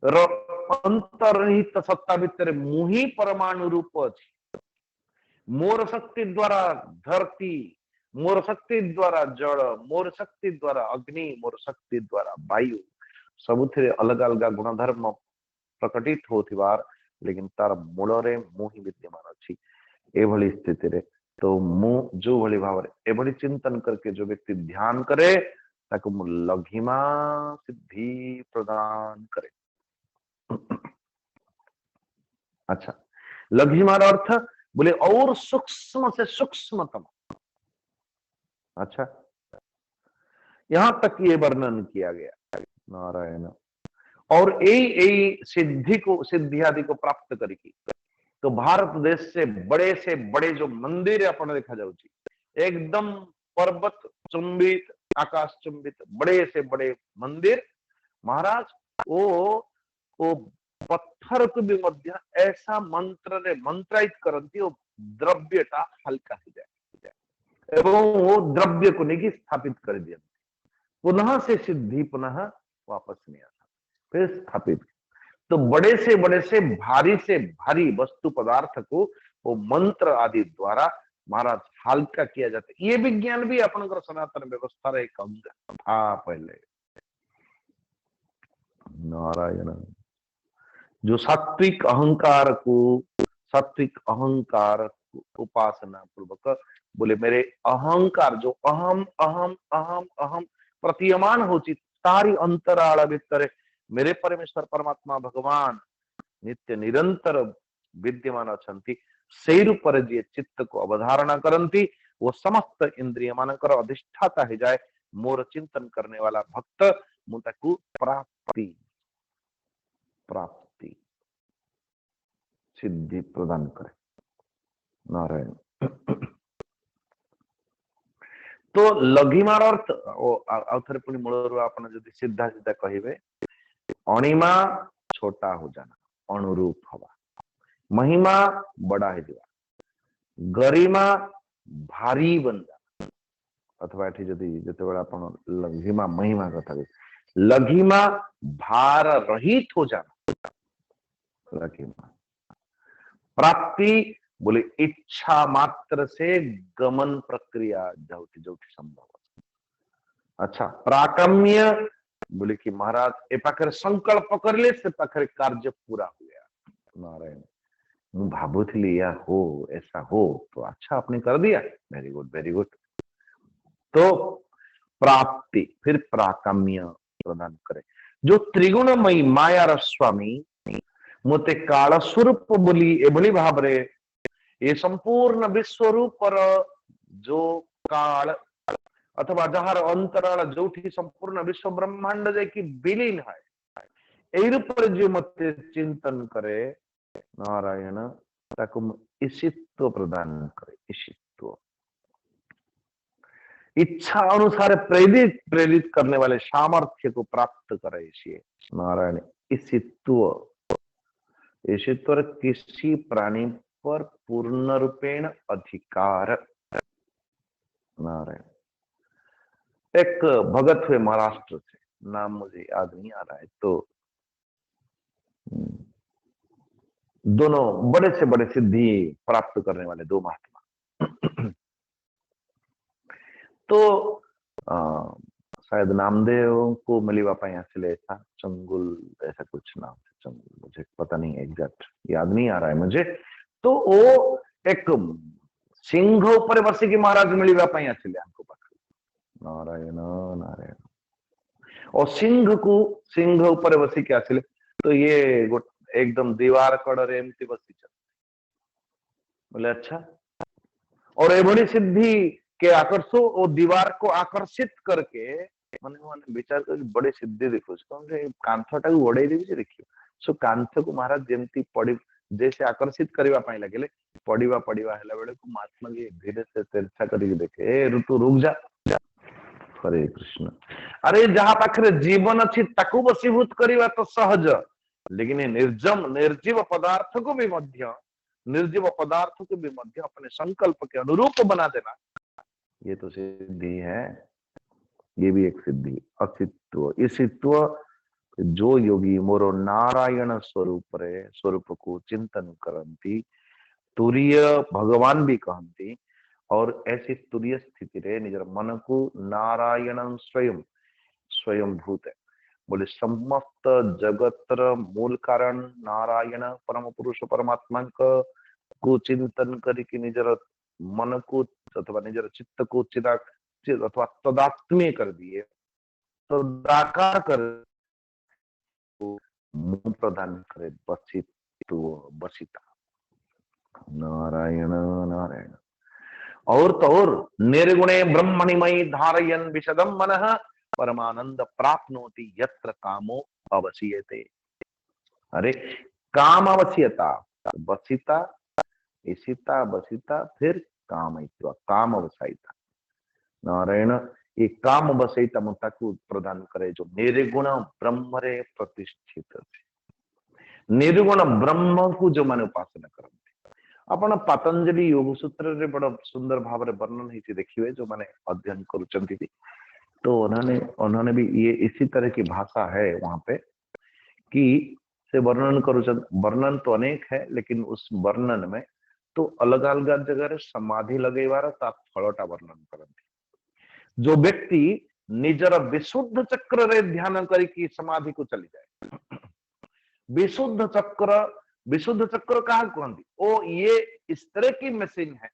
अंतर्निहित सत्ता भितर मुही परमाणु रूप अच्छी मोर शक्ति द्वारा धरती, मोर शक्ति द्वारा जल, मोर शक्ति द्वारा अग्नि, मोर शक्ति द्वारा वायु सबुथिरे अलग अलग गुणधर्म प्रकटित होथिबार लेकिन तार मूल रे मुही विद्यमान अच्छी एभली स्थिति रे तो मु जो भली भाव एभली चिंतन करके जो व्यक्ति ध्यान करे ताको मु लघिमा सिद्धि प्रदान करे। अच्छा, लघिमार अर्थ बोले और सूक्ष्म से सूक्ष्मतम। अच्छा, यहां तक ये वर्णन किया गया नारायण। और यही सिद्धि को सिद्धि आदि को प्राप्त करके तो भारत देश से बड़े जो मंदिर अपन देखा जाउची एकदम पर्वत चुंबित आकाश चुंबित बड़े से बड़े मंदिर महाराज वो पत्थर को भी मध्य ऐसा मंत्र रे मंत्रायित करती वो द्रव्यटा हल्का हो जाए एवं वो द्रव्य को नहीं स्थापित कर दिया पुनः से सिद्धि पुनः वापस नहीं आता फिर स्थापित। तो बड़े से भारी वस्तु पदार्थ को वो मंत्र आदि द्वारा महाराज हल्का किया जाता है। ये विज्ञान भी अपन सनातन व्यवस्था रे एक अंग था पहले। नारायण जो सात्विक अहंकार उपासना पूर्वक बोले मेरे अहंकार जो अहम अहम अहम अहम प्रतीयमान होची तारी अंतराल भितर मेरे परमेश्वर परमात्मा भगवान नित्य निरंतर विद्यमान अछंती से रूप जी चित्त को अवधारणा करती वो समस्त इंद्रिय मानकर अधिष्ठाता हो जाए मोर चिंतन करने वाला भक्त मुताकू प्राप्ति सिद्धि प्रदान करे। नारायण तो लघिमार अर्थ आउथरे पुणी मूल आपण जदि सीधा सीधा कहिबे अणिमा छोटा हो जाना अनुरूप हवा महिमा बड़ा हो जावा गरिमा भारी बन जाना अथवा एठी जदि जेतेबेला आपण लघिमा महिमा कथा लघिमा भार रहित हो जाना लघिमा प्राप्ति बोले इच्छा मात्र से गमन प्रक्रिया जाउती जोठी संभव। अच्छा, प्राकम्य बोले कि महाराज ए पाखरे संकल्प करले से पाखरे कार्य पूरा हुआ। नारायण मु भाबुथली या हो ऐसा हो तो अच्छा आपने कर दिया वेरी गुड वेरी गुड। तो प्राप्ति फिर प्राकम्य प्रदान करे जो त्रिगुणमयी मायार स्वामी मोते काल स्वरूप बोली एभली भाव रे ये संपूर्ण विश्वरूप जो काल अथवा जार अंतराल जोठी संपूर्ण विश्व ब्रह्मांड जाकि विलीन है एई रूप जो मते चिंतन करे नारायण ताको ईशित्व प्रदान करे। ईशित्व इच्छा अनुसार प्रेरित करने वाले सामर्थ्य को प्राप्त करे इसे नारायण ईशित्व। ईशित्व किसी प्राणी पर पूर्ण रूपेण अधिकार। नारायण एक भगत हुए महाराष्ट्र से नाम मुझे याद नहीं आ रहा है तो दोनों बड़े से बड़े सिद्धि प्राप्त करने वाले दो महात्मा तो शायद नामदेव को मिलीवा पाई आसिले था चंगुल ऐसा कुछ नाम चंगुल मुझे पता नहीं एग्जैक्ट याद नहीं आ रहा है मुझे। तो वो एक सिंह ऊपर बसी की महाराज मिलीवा पाई आसिले हमको पाखरे नारायण नारायण और सिंह ऊपर बसी के आसिले तो ये एकदम दीवार कड़े एमती बसी चल बोले अच्छा और ये बड़ी सिद्धि के आकर्षो और दीवार को आकर्षित करके मैंने विचार कर बड़े सिद्धि देखो कांथटा को ओढ़े देवी देखियो सो कांथ को महाराज जेमती पड़ी जैसे आकर्षित करवा पाई लगे पड़वा हेला बेले को महात्मा जी धीरे से तिरछा करके देखे ए ऋतु रुक जा हरे कृष्ण अरे जहां पाखरे जीवन अच्छी ताकू वशीभूत करवा तो सहज लेकिन निर्जीव पदार्थ को भी मध्य अपने संकल्प के अनुरूप बना देना ये तो सिद्धि है। ये भी एक सिद्धि अस्तित्व ईशित्व जो योगी मोरो नारायण स्वरूप को चिंतन करती तुरीय भगवान भी कहती और ऐसी तुरीय स्थिति रे निजर मन को नारायण स्वयं भूत है बोले समस्त जगतर मूल कारण नारायण परम पुरुष परमात्मा को चिंतन करके निजर मन को अथवा निजर चित्त को अथवा तदात्म्य कर दिए, तदाकार कर मुंह प्रदान करे बसिता। नारायण नारायण। और तो और निर्गुणे ब्रह्मणिमयी धारयन विशदम मनः परमानंद प्राप्नोति यत्र कामो अवसीयते। अरे काम अवसीयता, बसिता, इसिता, बसिता, फिर काम काम अवसायिता। नारायण ये काम बसईता मुताकू प्रदान करे जो निर्गुण ब्रह्म रे प्रतिष्ठित। निर्गुण ब्रह्म को जो माने उपासना करते आपण पतंजलि योग सूत्र रे बड़ा सुंदर भाव रे वर्णन ही देखिए जो माने अध्ययन करुचंती थी, तो उन्होंने भी ये इसी तरह की भाषा है वहां पे कि से वर्णन करुचंत। वर्णन तो अनेक है लेकिन उस वर्णन में तो अलग अलग जगह रे समाधि लगेवार ता फलटा वर्णन करती। जो व्यक्ति निजर विशुद्ध चक्र रे ध्यान करके समाधि को चली जाए, विशुद्ध चक्र कहा कहती ओ ये इस तरह की मशीन है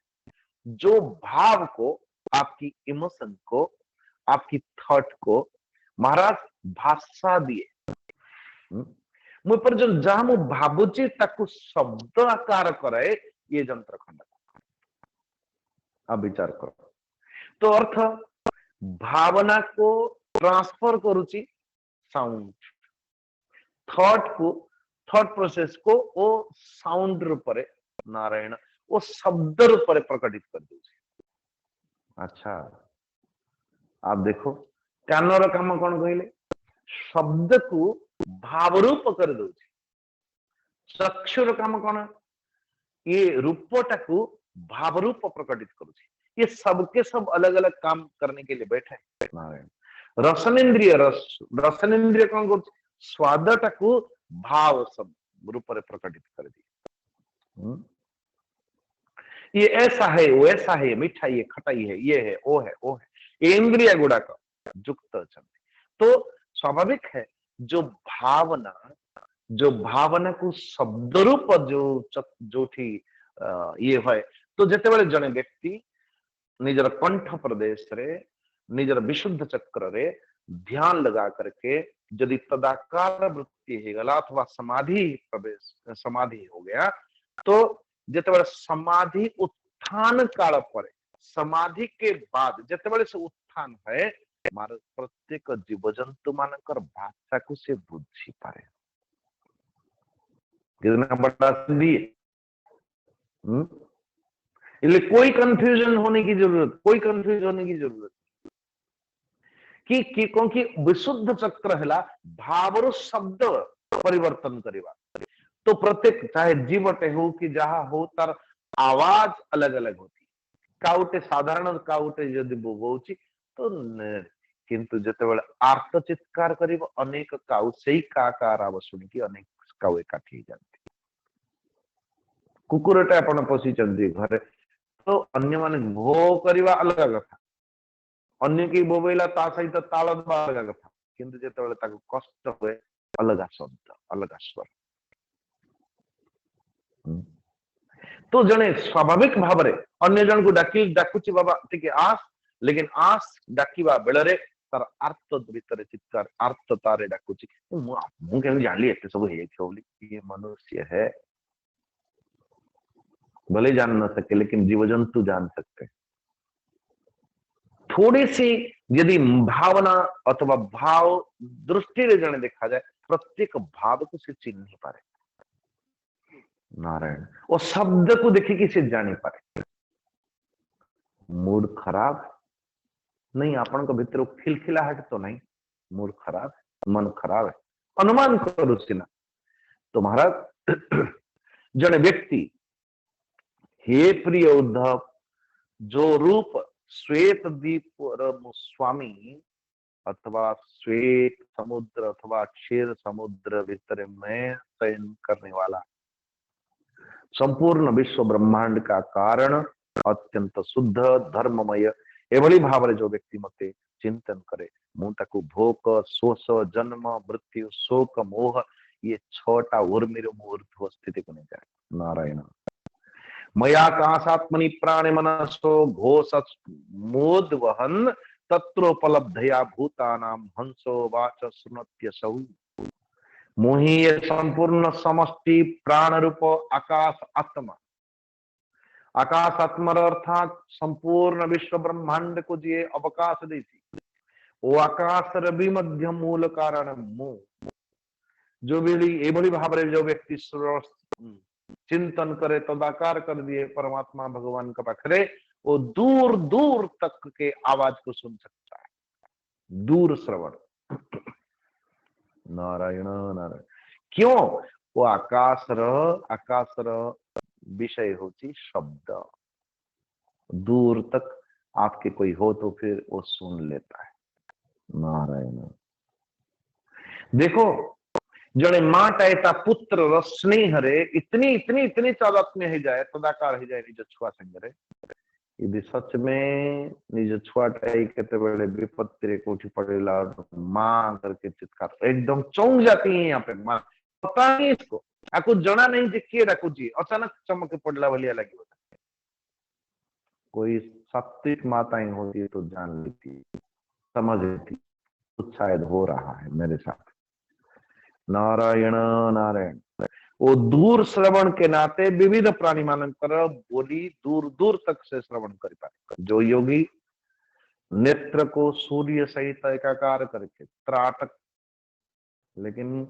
जो भाव को, आपकी इमोशन को, आपकी थॉट को महाराज भाषा दिए मु पर जो जहां मु भावुची ताकू शब्द आकार करे ये जंत्र खंड। अब विचार करो तो अर्थ भावना को ट्रांसफर करुची साउंड, थॉट प्रोसेस को वो साउंड रूप रे नारायण वो शब्द रूप रे प्रकटित कर दे। अच्छा आप देखो कानर काम कौन कहले, शब्द को भाव रूप कर दे। चक्षुर काम कौन, ये रूपटा को भाव रूप प्रकटित करुची। ये सबके सब अलग अलग काम करने के लिए बैठे हैं नारायण। रसनेन्द्रिय कौन कर, स्वादटा को भाव सब रूप रे प्रकटित कर दिए। ये ऐसा है, वो ऐसा है, मीठा ये खटाई है, ये है, वो है, वो है। इंद्रिय गुड़ाक युक्त अछंती। तो स्वाभाविक है जो भावना को शब्द रूप जो ये है, तो जिते बड़े जने व्यक्ति निजर कंठ प्रदेश रे निजर विशुद्ध चक्र रे ध्यान लगा करके यदि तदाकार वृत्ति हो गला अथवा समाधि हो गया, तो जिते समाधि उत्थान काल पर समाधि के बाद जिते से उत्थान है मार प्रत्येक जीव जंतु मानकर भाषा को से बुझी पारे। कितना बड़ा दिए इसलिए कोई कंफ्यूजन होने की जरूरत कि क्योंकि विशुद्ध चक्र है भावर शब्द परिवर्तन करवा। तो प्रत्येक चाहे जीवटे हो कि जहां हो तार आवाज अलग अलग होती। काउटे साधारण काउटे यदि बोबौची तो किंतु जते बेले आर्त चित्कार करिवो अनेक काउ सेही काकार आवाज सुनि कि अनेक काउ एकाठी जाती। कुकुरटा आपण पोसी चंदी घरे तो अन्य माने भो करवा अलग कथा, अन्य की बोबैला ता सहित ताल दबा अलग कथा, किंतु जते बेले ताको कष्ट हुए अलग शब्द अलग स्वर। तो जने स्वाभाविक भाव रे अन्य जन को डाकुची बाबा टिके आस, लेकिन आस डाकिबा बेलरे तार अर्थ भीतर चित्कार अर्थ तारे डाकुची मु के जानी एते सब हे बोली ये मनुष्य है, भले जान न सके लेकिन जीव जंतु जान सकते। थोड़ी सी यदि भावना अथवा भाव दृष्टि रे जने देखा जाए प्रत्येक भाव को से चिन्ह नहीं पारे नारायण। वो शब्द को देखी कि से जानी पारे। मूड खराब नहीं, आपण को भीतर खिलखिलाहट तो नहीं, मूड खराब है, मन खराब है, अनुमान करो सीना। तो महाराज जने व्यक्ति हे प्रिय उद्धव जो रूप श्वेत दीप स्वामी अथवा श्वेत समुद्र अथवा क्षीर समुद्र भीतर में शयन करने वाला संपूर्ण विश्व ब्रह्मांड का कारण अत्यंत शुद्ध धर्ममय एभली भाव जो व्यक्ति मते चिंतन करे मुझे भोक शोष जन्म मृत्यु शोक मोह ये 6टा उर्मिर ऊर्ध्व स्थिति को नहीं जाए नारायण। मयाकाशात्मनि प्राणे मनसो घोषमोद्वहन् तत्रोपलब्धया भूतानां हंसो वाच शृणोत्यसौ। मुहि ये संपूर्ण समष्टि प्राण रूप आकाश आत्मा, आकाश आत्मार अर्थात संपूर्ण विश्व ब्रह्मांड को जी अवकाश देती वो आकाशर भी मध्य मूल कारण मु जो भी भाव जो व्यक्ति चिंतन करे तदाकार कर दिए परमात्मा भगवान का पाखरे वो दूर दूर तक के आवाज को सुन सकता है, दूर श्रवण। नारायण नारायण। क्यों? वो आकाशर विषय होती शब्द, दूर तक आपके कोई हो तो फिर वो सुन लेता है। नारायण। देखो जड़े माँ टाइता पुत्र स्नेह रे इतनी इतनी इतनी चादात्म्य हो जाए तदाकार हो जाए निज छुआ संगरे यदि सच में निज छुआटाई केते बेले विपत्ति रे कोठी पड़ेला मां करके चित्कार एकदम चौंक जाती है। यहाँ पे मां पता नहीं इसको आपको जना नहीं जे किए डाकू जी अचानक चमक पड़ला भलिया लगी होता। कोई सात्विक माताएं होती है तो जान लेती, समझ लेती कुछ शायद हो रहा है मेरे साथ। नारायण नारायण। वो दूर श्रवण के नाते विविध प्राणी मानकर बोली दूर दूर तक से श्रवण कर पाए। जो योगी नेत्र को सूर्य सहित एकाकार करके त्राटक, लेकिन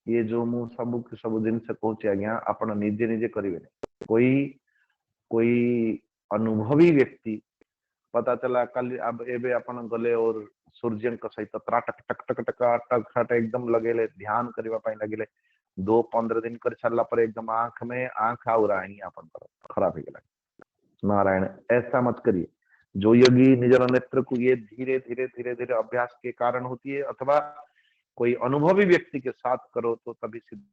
ये जो मु सब दिन से कहूँ आज्ञा आपण निजे निजे करेंगे। कोई अनुभवी व्यक्ति पता चला कल अब एबे अपन गले और सूर्य सहित त्राटक टक टक टक टक एकदम लगेले ध्यान करने लगे 2-15 दिन कर सारा पर एकदम आंख में आंख आउरा अपन खराब हो गया। नारायण। ऐसा मत करिए। जो योगी निजर नेत्र को ये धीरे धीरे धीरे धीरे अभ्यास के कारण होती है अथवा कोई अनुभवी व्यक्ति के साथ करो तो तभी सिद्ध।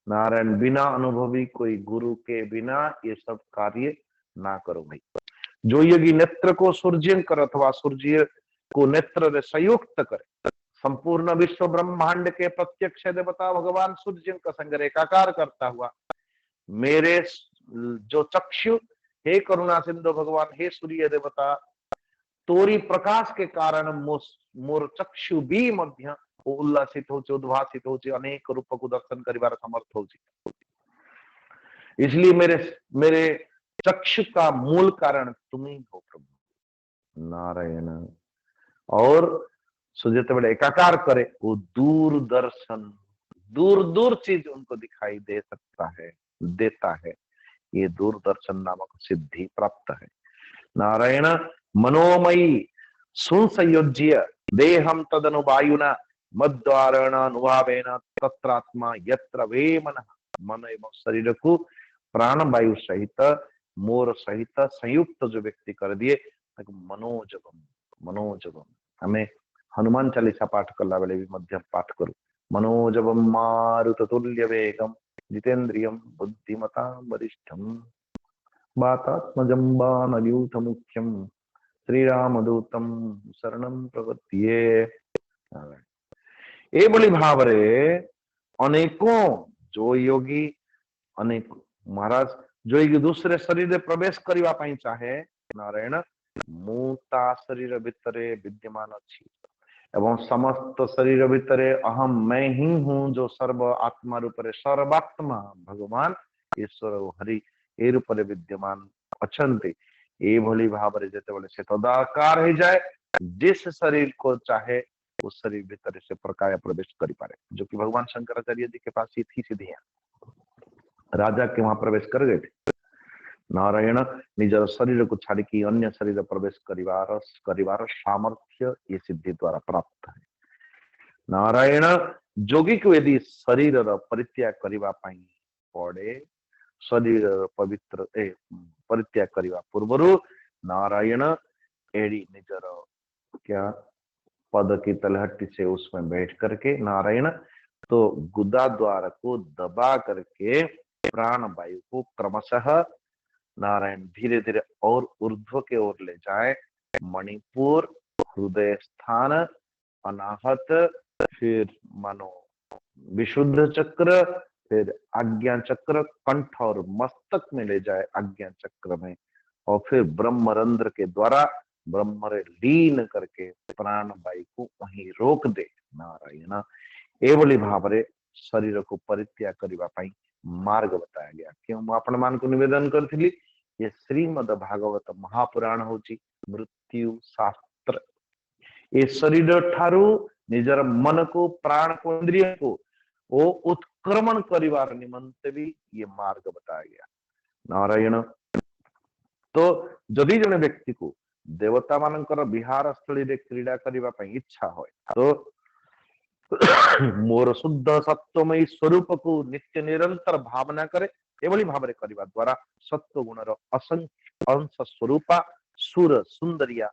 नारायण। बिना अनुभवी कोई गुरु के बिना ये सब कार्य ना करो भाई। जो योगी नेत्र को सूर्य कर अथवा सूर्य को नेत्र संयुक्त करे संपूर्ण विश्व ब्रह्मांड के प्रत्यक्ष देवता भगवान सूर्य का संग एकाकार करता हुआ मेरे जो चक्षु हे करुणा सिंधु भगवान हे सूर्य देवता तोरी प्रकाश के कारण मोर चक्षु भी मध्य उल्लासित हो उद्भासित हो अनेक रूप को दर्शन करिवार समर्थ हो। इसलिए मेरे चक्षु का मूल कारण तुम ही हो प्रभु। नारायण। और सुजते बड़े एकाकार करे वो दूर दर्शन दूर दूर चीज उनको दिखाई दे सकता है देता है। ये दूरदर्शन नामक सिद्धि प्राप्त है। नारायण। मनोमयी सुसंयोज्य देहम तदनुवायुना मद्वारण अनुभावेन तत्रात्मा यत्र वे मन मन एवं शरीर को प्राण वायु सहित मोर सहित संयुक्त जो व्यक्ति कर दिए मनोजगम मनोजगम। हमें हनुमान चालीसा पाठ करला बेले भी मध्य पाठ करू मनोजवम मारुत तुल्य वेगम जितेन्द्रियम बुद्धिमतां वरिष्ठम वातात्मजं वानरयूथ मुख्यम श्रीरामदूतम शरणं प्रपद्ये। ए बोली भाव रे अनेकों जो योगी अनेक महाराज जो योगी दूसरे शरीर में प्रवेश करवा पाई चाहे नारायण मुता शरीर भितरे विद्यमान अच्छी एवं समस्त शरीर भितरे अहम मैं ही हूँ जो सर्व आत्मा रूपरे सर्वात्मा भगवान ईश्वर हरि ए रूपरे विद्यमान अछंती। ए भली भाव रे जेते बेले से तदाकार हो जाए जिस शरीर को चाहे उस शरीर भीतर से प्रकाय प्रवेश करी पारे जो कि भगवान शंकराचार्य जी के पास ही थी सिद्धियां। राजा के वहां प्रवेश कर गए थे। नारायण। निजर शरीर को छाड़ की अन्य शरीर प्रवेश करिवार सामर्थ्य ये सिद्धि द्वारा प्राप्त है। नारायण। जोगी को यदि शरीर परित्याग करिवा पाई पड़े शरीर पवित्र परित्याग करिवा पूर्वरु नारायण एड़ी निजर क्या पद की तलहटी से उसमें बैठ करके नारायण तो गुदा द्वार को दबा करके प्राण वायु को क्रमशः नारायण धीरे धीरे और ऊर्ध्व के ओर ले जाए। मणिपुर हृदय स्थान अनाहत फिर मानो विशुद्ध चक्र फिर आज्ञा चक्र कंठ और मस्तक में ले जाए आज्ञा चक्र में, और फिर ब्रह्मरंध्र के द्वारा ब्रह्म रे लीन करके प्राण वायु को वहीं रोक दे। नारायण एभली भावरे शरीर को परित्याग करबा पई मार्ग बताया गया। क्यों मु आपण मान को निवेदन करथिली, ये श्रीमद भागवत महापुराण होची मृत्यु शास्त्र। ये शरीर ठारू निजर मन को प्राण को इंद्रिय को वो उत्क्रमण करिवार निमंते भी ये मार्ग बताया गया। नारायण तो जदि जने व्यक्ति को देवता मानकर विहार स्थली रे क्रीड़ा करबा पई इच्छा होय तो मोर शुद्ध सत्वमयी स्वरूप को नित्य निरंतर भावना करे। एभली भावरे करबा द्वारा सत्व गुणर असंख्य अंश स्वरूपा सुर सुंदरिया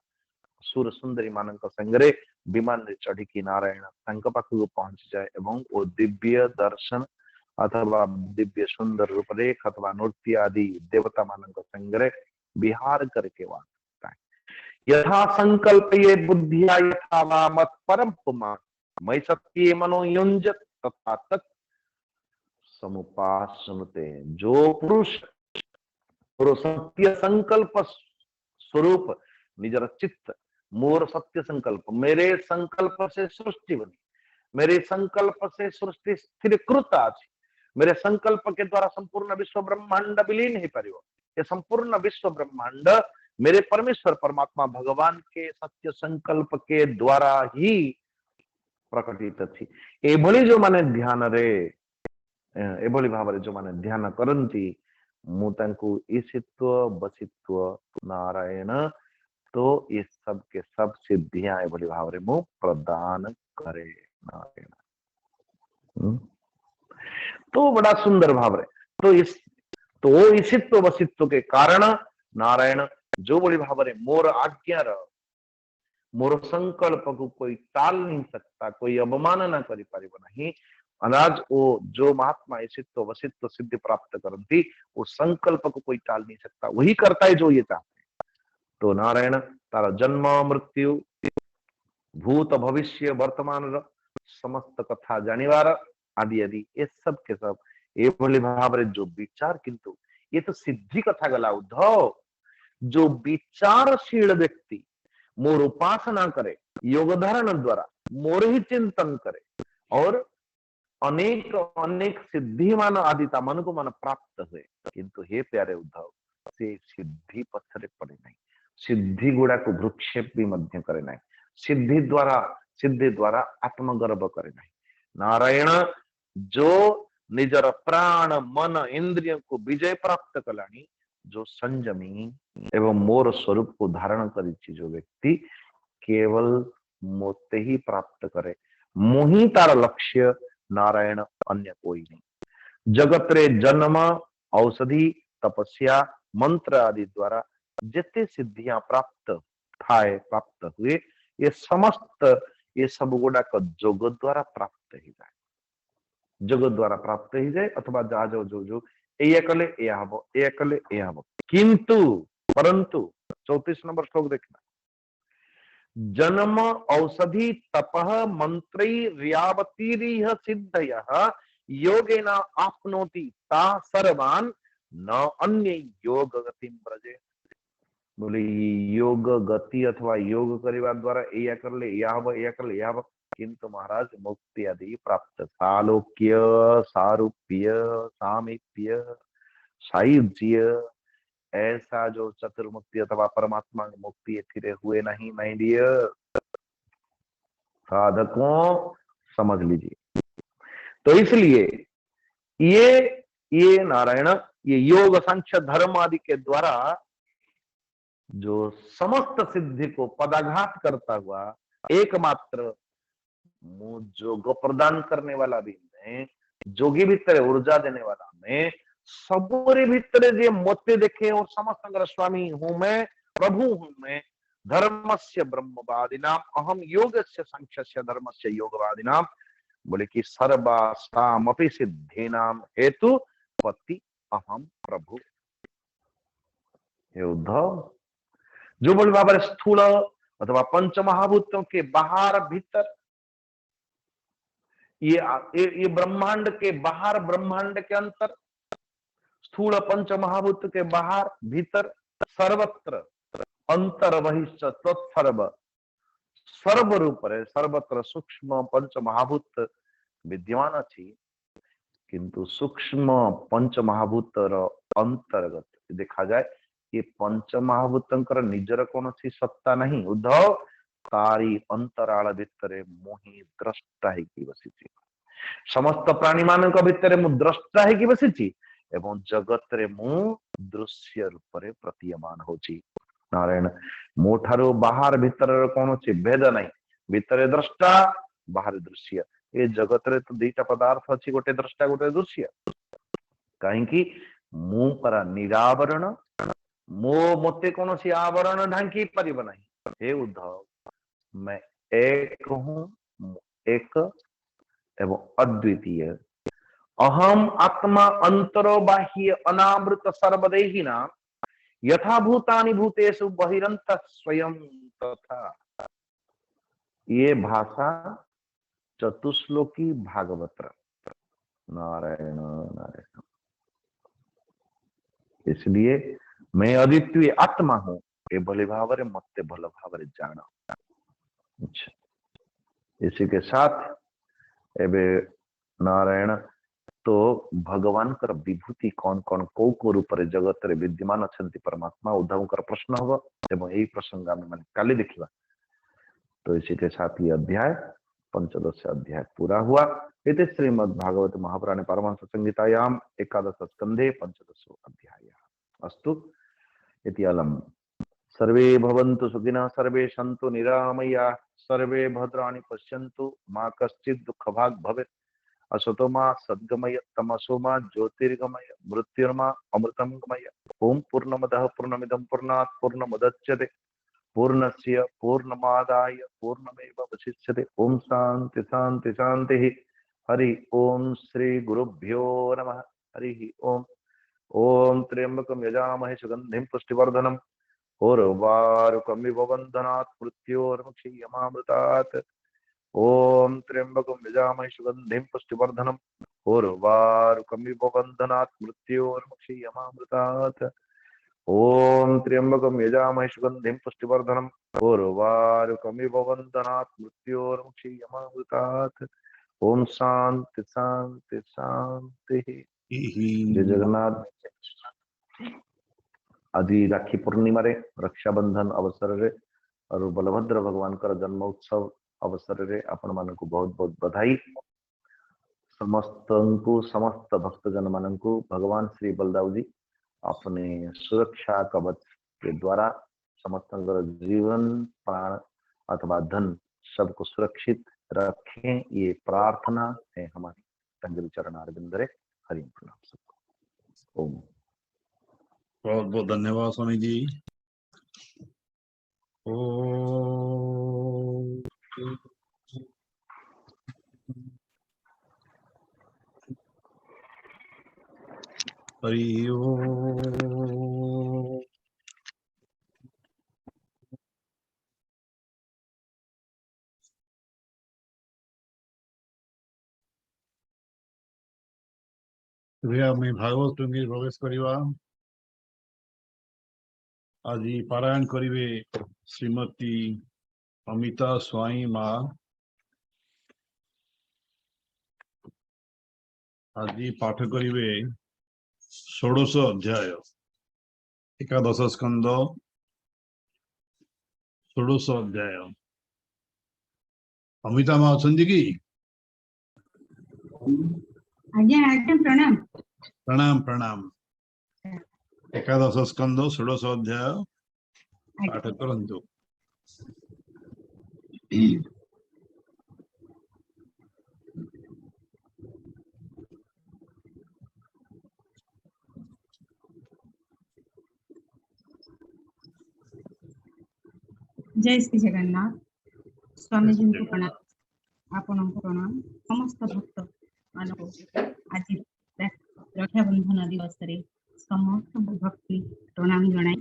सुर सुंदरी मानक संगरे विमान रे चढ़ी की नारायण तांक पाखु पहुंच जाए एवं ओ दिव्य दर्शन अथवा दिव्य सुंदर रूप रेख अथवा नृत्य आदि देवता मानक संगरे विहार करके वाता है। यथा संकल्प ये बुद्धिया यथा वा मत परम पुमा मई सत्य मनो युंजत तथा तत् समुपासनुते। जो पुरुष सत्य संकल्प स्वरूप निजर चित्त मोर सत्य संकल्प, मेरे संकल्प से सृष्टि बनी, मेरे संकल्प से सृष्टि स्थिरीकृत अछि, मेरे संकल्प के द्वारा संपूर्ण विश्व ब्रह्मांड विलीन ही परिव। ये संपूर्ण विश्व ब्रह्मांड मेरे परमेश्वर परमात्मा भगवान के सत्य संकल्प के द्वारा ही प्रकटित थी। एभली जो माने ध्यान रे एभली भाव जो माने ध्यान करंती मु तांकु ईशित्व बसित्व नारायण तो ये सब के सब सिद्धियां एभली भाव रे मु प्रदान करे। नारायण तो बड़ा सुंदर भाव रे तो ईशित्व बसित्व के कारण नारायण जो बड़ी भाव रे मोर आज्ञार मोर संकल्प को कोई टाल नहीं सकता, कोई अवमानना करि परिबो नहीं। अनाज वो जो महात्मा ईशित्व वसित्व सिद्धि प्राप्त करती वो संकल्प को कोई टाल नहीं सकता, वही करता है जो ये चाहते हैं। तो नारायण तार जन्म मृत्यु भूत भविष्य वर्तमान समस्त कथा जानिवार आदि आदि ये सब के सब ये भाव रे जो विचार, किंतु ये तो सिद्धि कथा गला उद्धव। जो विचारशील व्यक्ति मोर उपासना करे योग धारण द्वारा मोर ही चिंतन करे और अनेक अनेक सिद्धि मान आदि मन को मन प्राप्त हुए, किंतु हे प्यारे उद्धव से सिद्धि पथरे पड़े नहीं, सिद्धि गुड़ा को भ्रुक्षेप भी मध्य करे नहीं, सिद्धि द्वारा आत्मगर्व करे नहीं। नारायण जो निजर प्राण मन इंद्रिय को विजय प्राप्त कलानी, जो संयमी एवं मोर स्वरूप को धारण करी जो व्यक्ति केवल मोते ही प्राप्त करे, मोही तार लक्ष्य नारायण अन्य कोई नहीं। जगत रे जन्म औषधि तपस्या मंत्र आदि द्वारा जिते सिद्धियां प्राप्त थाए प्राप्त हुए ये समस्त ये सब गुड़ाक जोग द्वारा प्राप्त ही जाए, जोग द्वारा प्राप्त ही जाए अथवा जा जो जो जो एया कले एया हबो एया कले एया हबो। किंतु परंतु 34 नंबर श्लोक देखना, जन्म औषधि तपः मंत्रैर्यावतीरिह सिद्धयः योगेन आपनोति ता सर्वान् न अन्य योग गतिं ब्रजे। बोले योग गति अथवा योग करिवा द्वारा एया करले एया हबो एया करले एया हबो, किंतु महाराज मुक्ति आदि प्राप्त सालोक्य सारूप्य सामीप्य सायुज्य ऐसा जो चतुर्मुक्ति अथवा परमात्मा की मुक्ति फिरे हुए नहीं माय डियर साधकों, समझ लीजिए। तो इसलिए ये नारायण ये योग सांख्य धर्म आदि के द्वारा जो समस्त सिद्धि को पदाघात करता हुआ एकमात्र जोग प्रदान करने वाला भी मैं, जोगी भीतर ऊर्जा देने वाला मैं, सबरे भीतर जे मोते देखे और समस्त स्वामी हूं मैं, प्रभु हूं मैं। धर्मस्य ब्रह्मवादिनाम अहम योगस्य सांख्यस्य धर्मस्य योगवादिनाम। बोले कि सर्वासामपि सिद्धीनाम हेतु पति अहम प्रभु। उद्धव जो बोले बाबा स्थूल अथवा पंच महाभूतों के बाहर भीतर ये ब्रह्मांड के बाहर, ब्रह्मांड के अंतर, स्थूल पंच महाभूत के बाहर भीतर, सर्वत्र अंतर बहिश्च तत्सर्व, सर्व रूप सर्वत्र सूक्ष्म पंच महाभूत विद्यमान अच्छी, किंतु सूक्ष्म पंच महाभूतर अंतर्गत देखा जाए ये पंच महाभूतंकर निजर कौन सी सत्ता नहीं। उद्धव तारी अंतराल भितर मुहि द्रष्टा है बसी, समस्त प्राणी मान भितर मु द्रष्टा है बसी एवं जगत रे मु दृश्य रूप रे प्रतीयमान होची। नारायण मो ठारो बाहर भीतर कौन सी भेद नहीं, भीतर द्रष्टा बाहर दृश्य। ये जगत रे तो दीटा पदार्थ अच्छी, गोटे द्रष्टा गोटे दृश्य। कहीं मु परा निरावरण, मो मते कौन सी आवरण ढांकी परिब नहीं। हे उद्धव मैं एक हूं, एक एवं अद्वितीय। अहम आत्मा अंतरो बाह्य अनावृत सर्वदेहिना यथा भूतानि भूतेषु बहिरंत स्वयं तथा। ये भाषा चतुश्लोकी भागवत। नारायण नारायण। इसलिए मैं अद्वितीय आत्मा हूं ये भले भाव रे मते भल भाव रे जान। अच्छा, इसी के साथ एबे नारायण तो भगवान कर विभूति कौन कौन को रूप रे जगत रे विद्यमान अछंती परमात्मा उद्धव कर प्रश्न होगा एवं यही प्रसंग में मैंने काली देखिबा। तो इसी के साथ ये अध्याय 15 अध्याय पूरा हुआ। इति श्रीमद् भागवत महापुराणे पारमहंस संहितायाम 11 स्कंधे 15 अध्याय। अस्तु इति अलम। सर्वे भवन्तु सुखिनः, सर्वे सन्तु निरामयाः, सर्वे भद्राणि पश्यन्तु, मा कश्चित् दुःखभाग् भवेत्। असतो मा सद्गमय, तमसो मा ज्योतिर्गमय, मृत्युर्मा अमृतं गमय। ओम पूर्णमदः पूर्णमिदं पूर्णात् पूर्णमुदच्यते पूर्णस्य पूर्णमादाय पूर्णमेवावशिष्यते। ओम शांति शांति शांति। हरि ओम श्री गुरुभ्यो नमः। हरि ओम। ओम त्र्यंबकं यजामहे सुगंधिं पुष्टिवर्धनम् उर्वारुकमिव बन्धनात् मृत्योर्मुक्षीयमामृतात्। ओम त्र्यंबकं यजामहे सुगंधिं पुष्टिवर्धनम् उर्वारुकमिव बन्धनात् मृत्योर्मुक्षीयमामृतात्। ओम त्र्यंबकं यजामहे सुगंधिं पुष्टिवर्धनम् उर्वारुकमिव बन्धनात् मृत्योर्मुक्षीयमामृतात्। ओम शांति शांति शांति। जय जगन्नाथ। आज राखी पूर्णिमा रे, रक्षाबंधन अवसर रे और बलभद्र भगवान का जन्म उत्सव अवसर रे आपण मान को बहुत बहुत बधाई। समस्त भक्तजन मान को भगवान श्री बलदाव जी अपने सुरक्षा कवच के द्वारा समस्त जीवन प्राण अथवा धन सबको सुरक्षित रखें, ये प्रार्थना है हमारी। तंजलि चरण अरविंद रे। हरि प्रणाम सबको। ओम। बहुत बहुत धन्यवाद स्वामी जी। ओम हरि ओम। मैं भागवत टुंगी प्रवेश करिवा। आज पारायण करिवे श्रीमती अमिता स्वाई माँ। आज पाठ करिवे 16 अध्याय 11 स्कंद 16 अध्याय। अमिता माँ अछंती की? आज्ञा आज्ञा प्रणाम प्रणाम प्रणाम। 11 स्कंद 16 अध्याय पाठ करंतु। जय श्री जगन्नाथ। स्वामी जी को प्रणाम, आपण को प्रणाम। समस्त भक्त मानव आज रक्षाबंधन दिवस रे समस्त भक्ति प्रणाम जनाई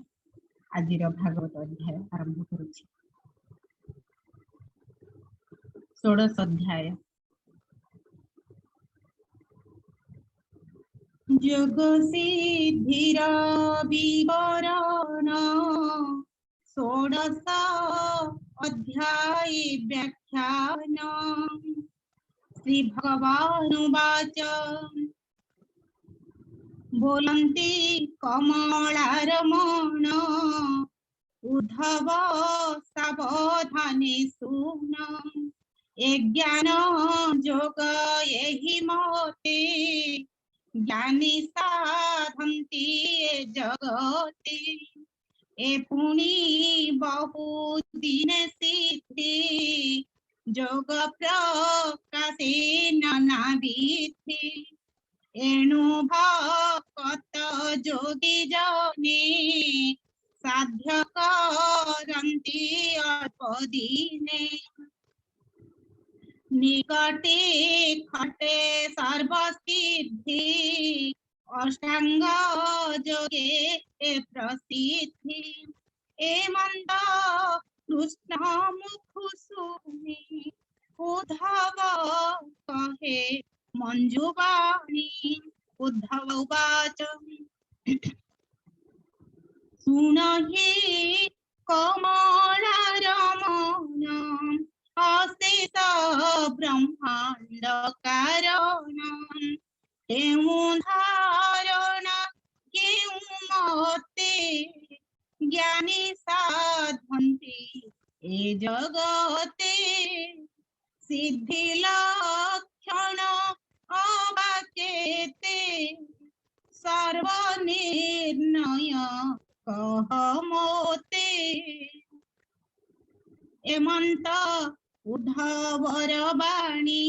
आज भागवत अध्याय आरंभ करुछि। 16 अध्याय যোগ সিদ্ধির বিবরণ ষোড়শ অধ্যায় ব্যাখ্যান শ্রী ভগবানুবাচ बोलन्ति कमलारमण उद्धव सावधाने सुन ए ज्ञान जोग एहि मोते ज्ञानी साधन्ति ए जगते ए पुनि बहु दिन सिद्धि जोग प्रकाशे नाना विधि एणु भक्त जोगी जने साध्य करन्ति अल्प दिने निकटे खटे सर्वसिद्धि अष्टांग जोगे प्रसिद्धि एमंत कृष्ण मुख सुनि उद्धव कहे मंजुवाणी उद्धव उवाच सुनहि कमलारमण अशेष ब्रह्मांड कारण केउ धारण केउ मते ज्ञानी साधन्ति ए जगते सिद्धि लक्षण अवाक्येते सर्वनिर्णय कहमोते एमंत उद्धवर वाणी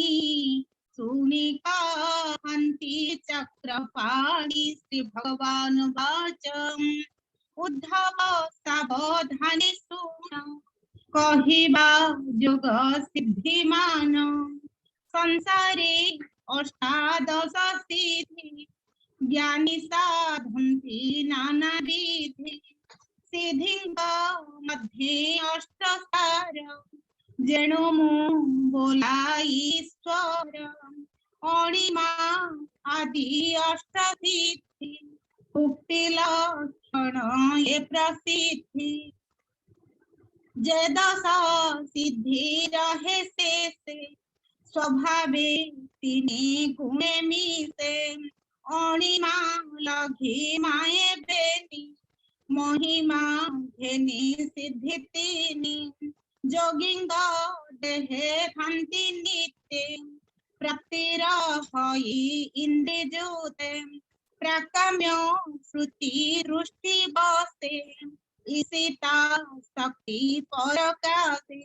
सुनि कहन्ति चक्रपाणि श्री भगवान वाच उद्धव सावधाने सुन कहिबा जोग सिद्धिमान संसारे अष्टादश सिद्धि ज्ञानी साधन्ति नाना विधि सिद्धिंग मध्ये अष्टसार जेणु मु बोला ईश्वर अणिमा आदि अष्टसिद्धि उक्ति लक्षण ये प्रसिद्धि जे दश सिद्धि रहे से स्वभावे तिनि गुणे मिसे अणिमा लघी माए बेनी महिमा घेनी सिद्धि तिनि जोगिंग देहे थान्ति नित्य प्रत्यरहई इंद्रिय ज्योते प्राकाम्य श्रुति रुष्टि बसे ईशिता शक्ति परकाशे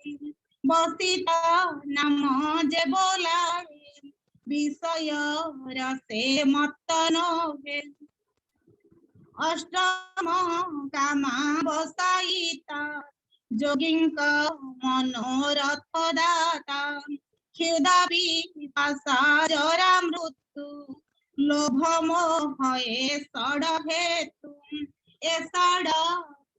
बसिता नाम जे बोलाए विषय रसे मत्त नोहे अष्टम कामा बसायिता जोगिंक मनोरथ दाता क्षुधा पिपासा जरा मृत्यु लोभ मोह ए षड हेतु ए षड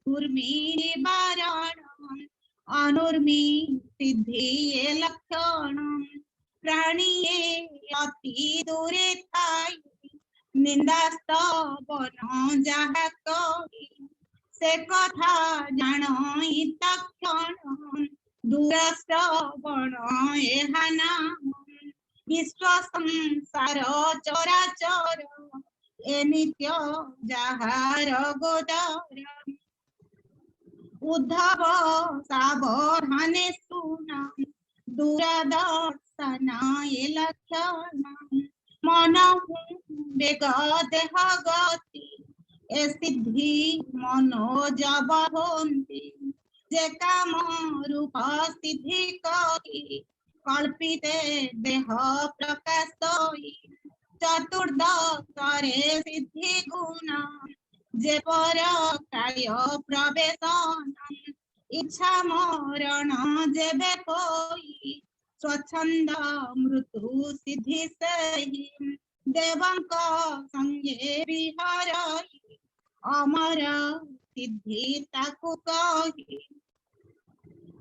उर्मी निवारण अनुर्मी सिद्धि ए लक्षण प्राणी अति दूरे थाई निंदास्तवन जहा कही से कथा जान तक्षण दूरश्रवण एहा नाम विश्व संसार चराचर ए नित्य जहार गोदर उद्धव सावधाने सुन दूरदर्शन ए लक्षण मन बेग देह गति ए सिद्धि मनोजब होन्ति जे काम रूप सिद्धि करी कल्पिते देह प्रकाश चतुर्दशरे सिद्धि गुण जे पर काय प्रवेशन इच्छा मरण जेबे कोई स्वच्छंद मृत्यु सिद्धि सही देवंक संगे विहारई अमर सिद्धि ताकु कही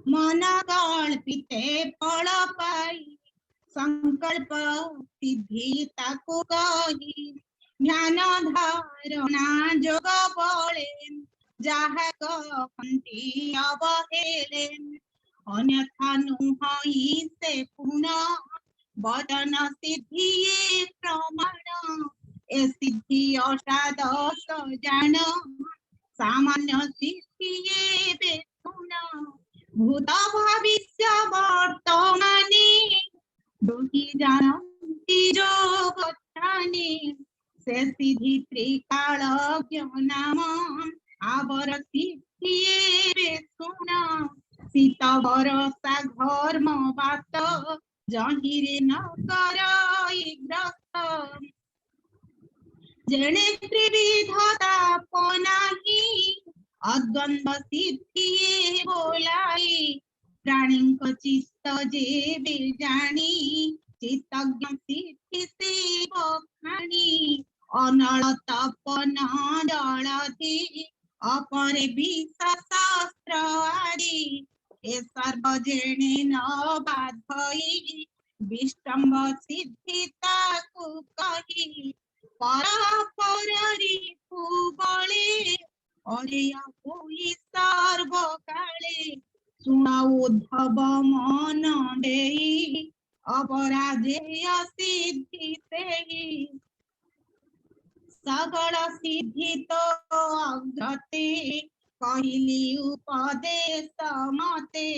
मन कल्पिते फल पाई संकल्प सिद्धि ताकु कही ध्यान धारणा जोग बले जहा कहती अवहेले अन्यथा नुहई से पुनः वदन सिद्धि प्रमाण ए सिद्धि अष्टादश जान सामान्य सिद्धि बेतुन भूत भविष्य वर्तमाने दोही जानती जोगठाने से सिद्धि त्रिकालज्ञ नाम आवर सिद्धि बेतुन शीत भरोसा घर्म बात जहिरे न करग्रस्त जने त्रिविधता पनाही अद्वंद्व सिद्धि बोलाई प्राणी चित्त जेबे जानी चित्तज्ञ सिद्धि से बखानी अनल तपन दलधि अपरे विशास्त्र आदि ए सर्व जेने न बाधई विष्टम्भ सिद्धि ताकु कही परापरी बले अरे कोई सर्व काले सुना उद्धव मन देई अपराजेय सिद्धि सेहि सकल सिद्धि तो अग्रते कहली उपदेश मते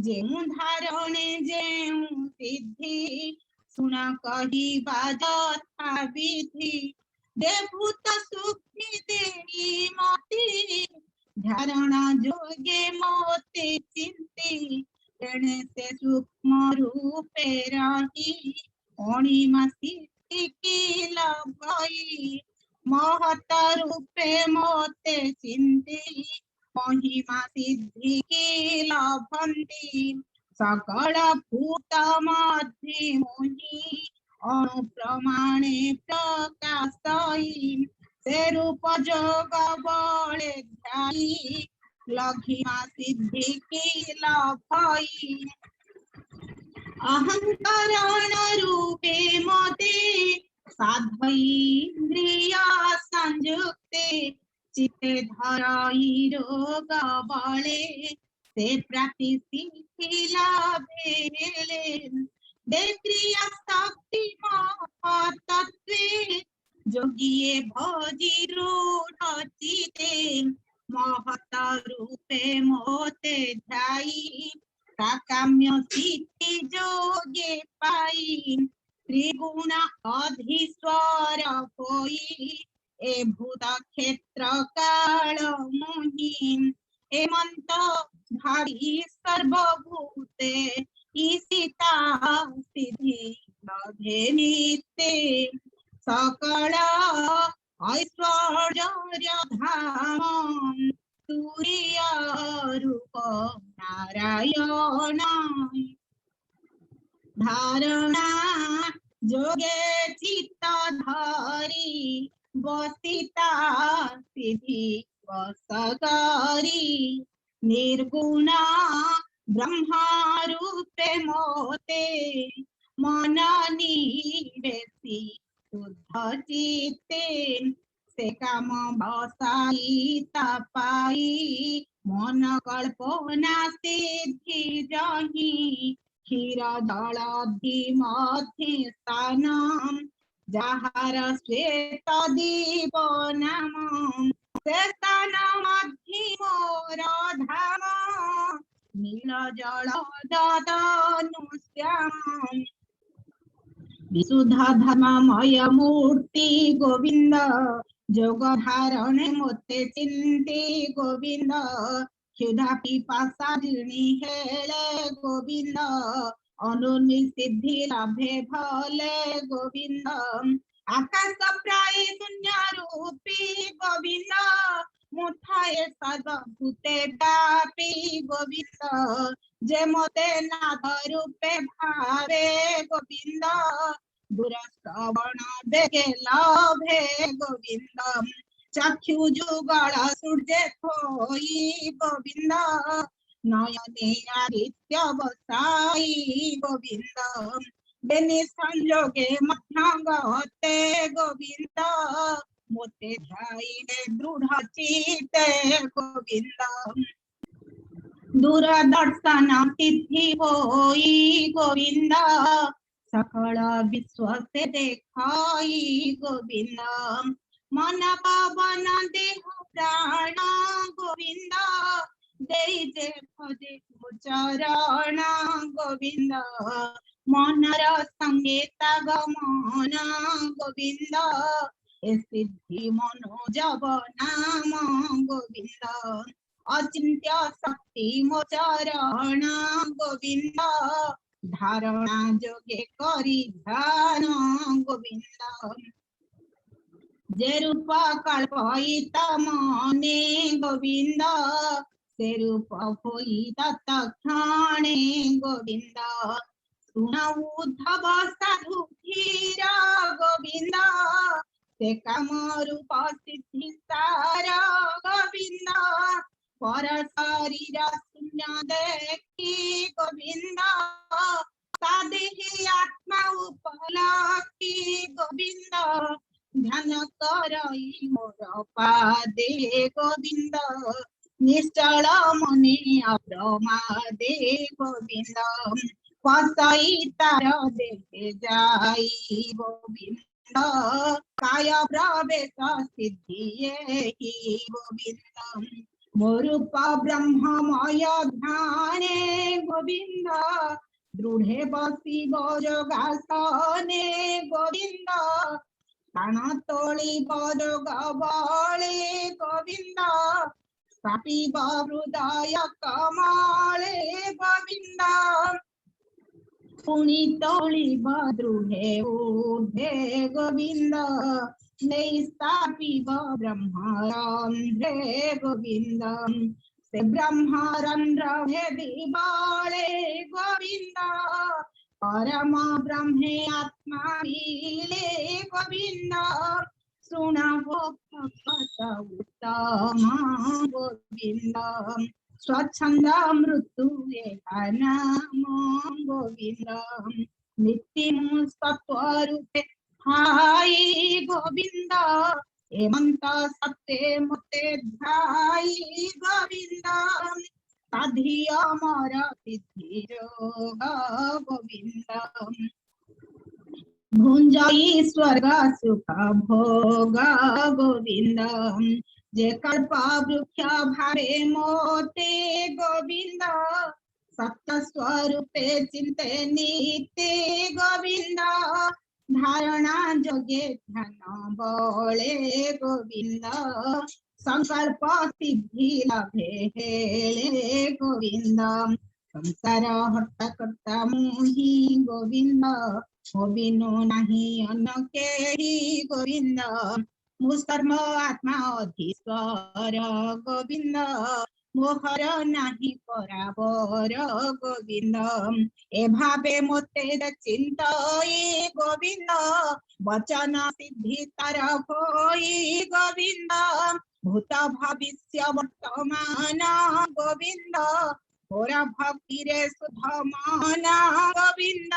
जेउ धारणे जेउ सिद्धि सुना कहिबा यथा विधि देवभूत सुखी देई मति धारणा जोगे मोते चिंती तेणे से सूक्ष्म रूपे रही अणिमा सिद्धि की लभई महत रूपे मोते चिंती महिमा सिद्धि की लभंती सकल भूत मध्य मोहि अनुप्रमाणे प्रकाशई से रूप जोग बले ध्याई लघिमा सिद्धि की लभई अहंकरण रूपे मते साध्वीन्द्रिय संयुक्ते चित्ते धरई रोग बले से प्रातिसिद्धि लाभेले देक्रिया शक्ति महत्त्वे जोगिए भजी रूढ़ चिते महत रूपे मोते ध्याई काम्य सिद्धि जोगे पाई त्रिगुण अधीश्वर होई ए भूत क्षेत्र काल मोहि हेमंत धारी सर्वभूते ईशिता सिद्धि लभे नित्ये सकल ऐश्वर्य धाम तुरीय रूप नारायण धारणा जोगे चित्त धरी बसिता सिद्धि वसगरी निर्गुण ब्रह्मा रूपे मोते मन निवेशी शुद्ध चित्ते से काम बसाई तपाई मन कल्पना सिद्धि जही क्षीर जलधि मध्य स्थान जहार श्वेत दीप नाम से स्थान मध्य मोर धाम नील जल ददनु श्याम विशुद्ध धर्ममय मूर्ति गोविंद जोग धारणे मोते चिंती गोविंद क्षुधा पिपासा जीर्णी हेले गोविंद अनुनि सिद्धि लाभे भले गोविंद आकाश प्राय शून्य रूपी गोविंद मुठाए सर्वभूते व्यापी गोविंद जे मोते नाथ रूपे भावे गोविंद दुरश्रवण बेगे लभे गोविंद चक्षु जुगल सूर्य थोई गोविंद नयने आदित्य बसाई गोविंद बेनि संयोगे मध्य गते गोविंद मोते ध्याइले दृढ़ चित्ते गोविंद दूरदर्शन तिथि होई गोविंद सकल विश्व से देखाई गोविंद मन पावन देह प्राण गोविंद देई जे भजे चरण गोविंद मनर संगीत गमन गोविंद ए सिद्धि मनोजव नाम गोविंद अचिंत्य शक्ति मोचरण गोविंद धारणा जोगे करी ध्यान गोविंद जे रूप कल्पयित मने गोविंद से रूप होई तत्क्षणे गोविंद सुन उद्धव साधु धीर गोविंद से काम रूप सिद्धि सार गोविंद पर शरीर शून्य देखी गोविंद सादेहि आत्मा उपलक्षी गोविंद ध्यान करई मोर पादे गोविंद निश्चल मने अप्रमादे गोविंद पसई तार देखे जाई गोविंद काय प्रवेश सिद्धि गोविंद मोरूप ब्रह्ममय ध्याने गोविंद दृढ़े बसी योगासने गोविंद प्राण तोली बजोग बले गोविंद स्थापिब हृदय कमले गोविंद पुनि तोलिब दृढ़े ऊर्ध्वे गोविंद नहीं स्थापिब ब्रह्मरंध्रे गोविंद से ब्रह्मरंध्र भेदी बाले गोविंद परम ब्रह्मे आत्मा मिले गोविंद सुनावो भक्त उत्तम गोविंद स्वच्छंद मृत्यु नाम गोविंद नित्य सत्वरूपे हाई गोविंद हेमंत सत्य मते ध्याई गोविंद साधी अमर सिद्धि रोग गोविंद भुंजई स्वर्ग सुख भोग गोविंद जे कल्प वृक्ष भारे मोते गोविंद सत्य स्वरूपे चिंते नीते गोविंद धारणा जोगे ध्यान बले गोविंद संकल्प सिद्धि लभे हेले गोविंद संसार हर्ता कर्ता मोहि गोविंद होबिनो नहीं अन्न केहि गोविंद मुसर्म आत्मा अधीश्वर गोविंद मोहर नाही परावर गोविंद ए भावे मोते चिंतई गोविंद वचन सिद्धि तार होई गोविंद भूत भविष्य वर्तमान गोविंद होरा भक्ति रे सुधमान गोविंद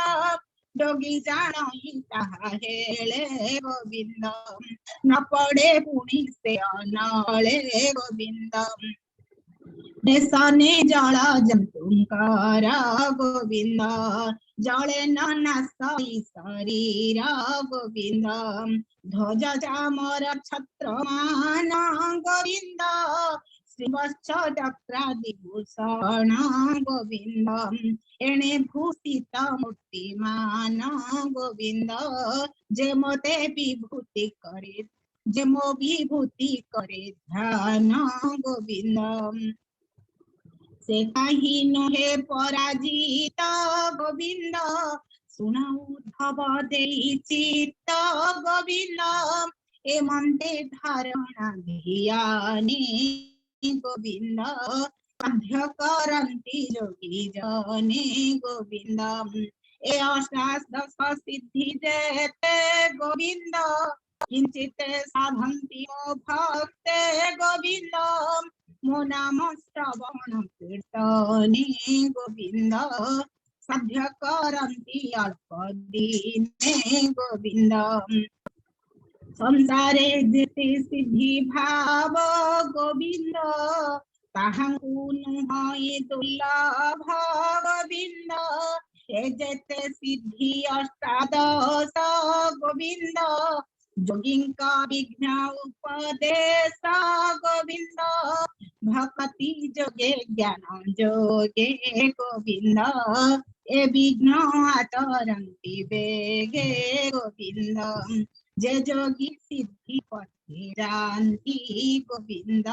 डोगी जानी ताहा हेले गोविंद न पड़े पुणी से अनले गोविंद देशने जल जंतुंकर गोविंद जले न नाशई शरीर गोविंद ध्वज चामर छत्रमान गोविंद श्रीवत्स चक्रादिभूषण गोविंद एणे भूषित मूर्तिमान गोविंद जे मोते विभूति करे जे मो विभूति करे ध्यान गोविंद से कहीं नहे पराजित गोविंद सुन उद्धव देई चित्त गोविंद ए मंते धारणा धियाने गोविंद साध्य करंती योगी जने गोविंद ए अष्टादश सिद्धि देते गोविंद किंचित साधन्ति भक्ते गोविंद मो नाम श्रवण कीर्तने गोविंद साध्य करन्ति अल्पदिने गोविन्द संसारे जेते सिद्धि भाव गोविन्द ताहांकु नुहई दुर्लभ गोविन्द ए जेते सिद्धि अष्टादश गोविन्द जोगिंका विघ्न उपदेश गोविन्द भक्ति जोगे ज्ञान जोगे गोविन्द ए विघ्न आचरन्ति वेगे गोविन्द जय जोगी सिद्धि पथिरान्ति गोविन्द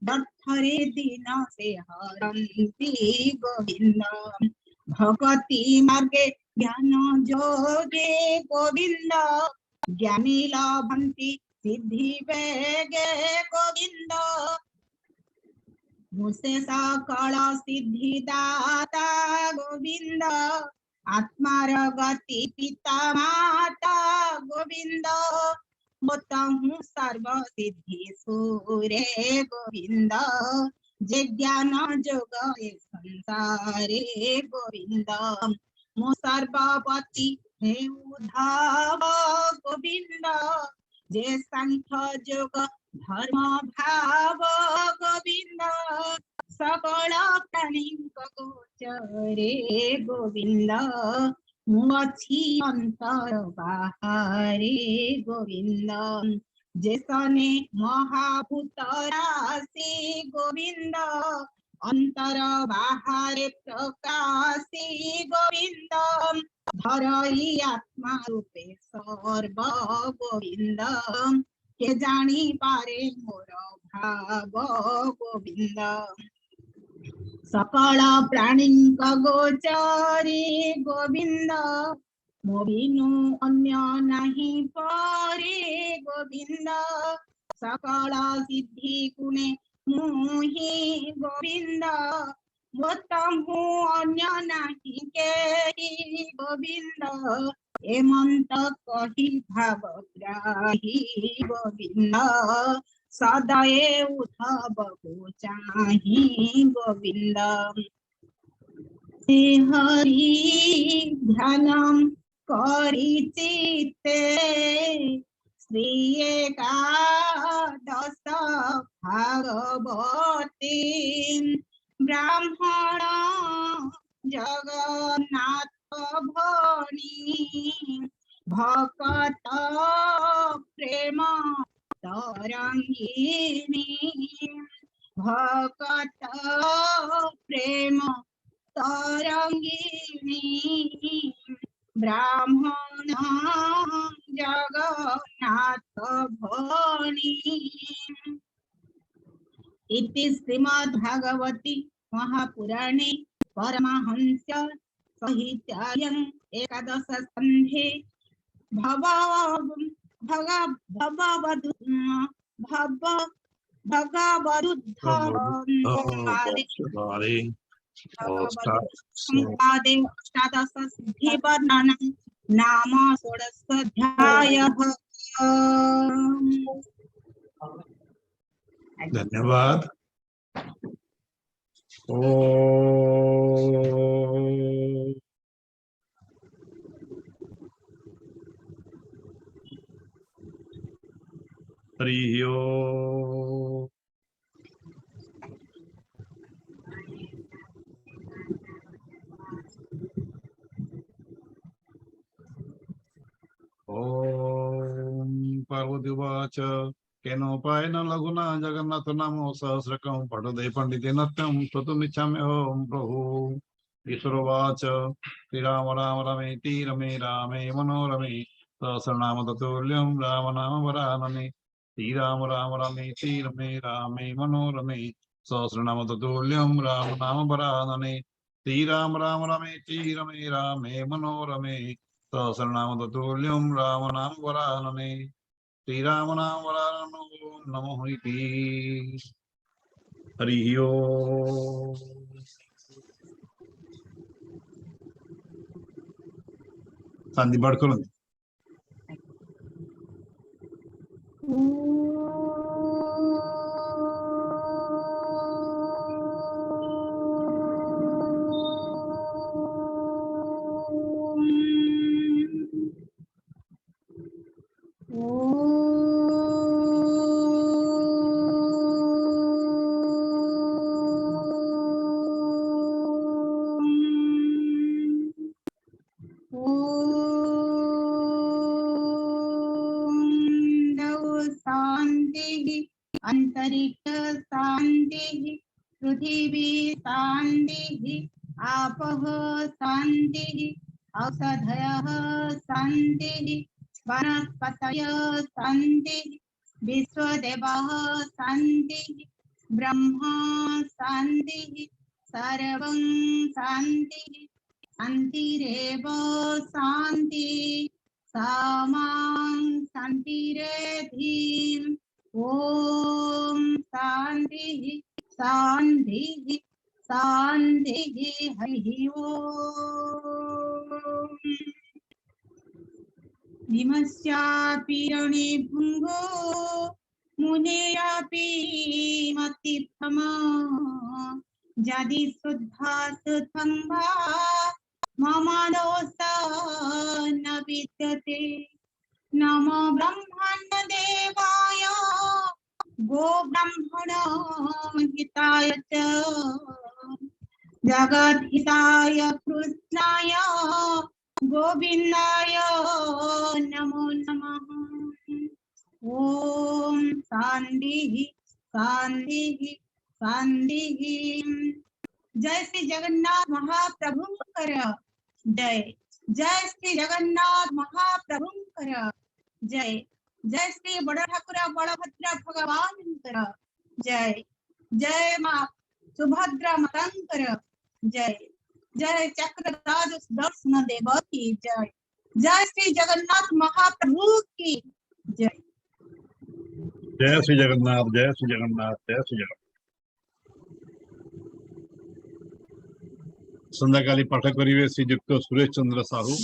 दर्थरे दिन से हरन्ति गोविन्द भगति मार्गे ज्ञान जोगे गोविन्द ज्ञानी लभन्ति सिद्धि वेगे गोविन्द मुसे सकल सिद्धि दाता गोविन्द आत्मार गति पिता माता गोविन्द मोतहु सर्व सिद्धि सुरे गोविन्द जे ज्ञान जोग संसारे गोविन्द मो सर्वपति हे उद्धव गोविन्द जे सांख्य जोग धर्म भाव गोविन्द सकल प्राणी गोचरे गोविन्द मुझी अंतर बाहरे गोविन्द जेसने महाभूत राशि गोविन्द अंतर बाहरे प्रकाशी गोविन्द धरई आत्मा रूपे सर्व गोविन्द के जानी पारे मोर भाव गोविन्द सकल प्राणी गोचरे गोविन्द मोबिनु अन्य नहीं परे गोविन्द सकल सिद्धि गुणे मुहि गोविन्द मोतमु अन्य नहीं केहि गोविन्द एमंत कही भावग्राही गोविन्द सदये उद्धव को चाहि गोविन्द हरि ध्यानम करि चित्ते श्री एकादश भागवती ब्राह्मण जगन्नाथ भणी भक्त प्रेम तरंगिणी भक्त प्रेम तरंगिणी ब्राह्मण जगन्नाथ भणी इति श्रीमद्भागवती महापुराणे परमहंस संहितायां एकादश स्कन्धे संवादे अष्टादश सिद्धि वर्णनं नाम षोडशाध्यायः। धन्यवाद। हरि ओम। पार्वतीवाच केनोपायेन लघुना जगन्नाथ नामो सहस्रकं पठते पंडितेन नत्यं श्रोतुमिच्छामि अहं प्रभु। ईश्वरोवाच श्रीराम राम रमेति रमे रामे मनोरमे सहस्रनाम ततुल्यं राम नाम वरानने। श्रीराम राम रमेति रमे रामे मनोरमे सहस्रनाम ततुल्यं राम नाम वरानने। श्रीराम राम रमेति रमे रामे मनोरमे सहस्रनाम ततुल्यं राम नाम वरानने। श्रीराम नाम वराननो नमो इति। हरि ओम। शांति पड़कोंడి। अंतरिक्ष शांति, पृथिवी शांति, आपः शांति, औषधयः शांति, वनस्पतयः शांति, विश्वदेवः शांति, ब्रह्मा शांति, सर्वं शांति, शांतिरेव शांति, सामां शांतिरेधि। ओम शांति शांति शांति। हरि ओम। भीमस्यापि रणे भुङ्गो मुनेयापि मतिभ्रमा, यदि शुद्धा सुतं वा मम दोषः न विद्यते। नमो ब्रह्मण्यदेवाय गोब्राह्मण हिताय च जगद्हिताय कृष्णाय गोविन्दाय नमो नमः। ओम शांति शांति शांति। जय श्री जगन्नाथ महाप्रभुंकर जय। जय श्री जगन्नाथ महाप्रभुंकर जय। जय श्री बड़ ठाकुर बलभद्र भगवान जय। जय माँ सुभद्रा मतंकर जय। जय चक्रराज सुदर्शन देव की जय। जय श्री जगन्नाथ महाप्रभु की जय। जय श्री जगन्नाथ, जय श्री जगन्नाथ, जय श्री जगन्नाथ। संध्याकाळी पाठ करिवे श्रीयुक्त सुरेश चंद्र साहू।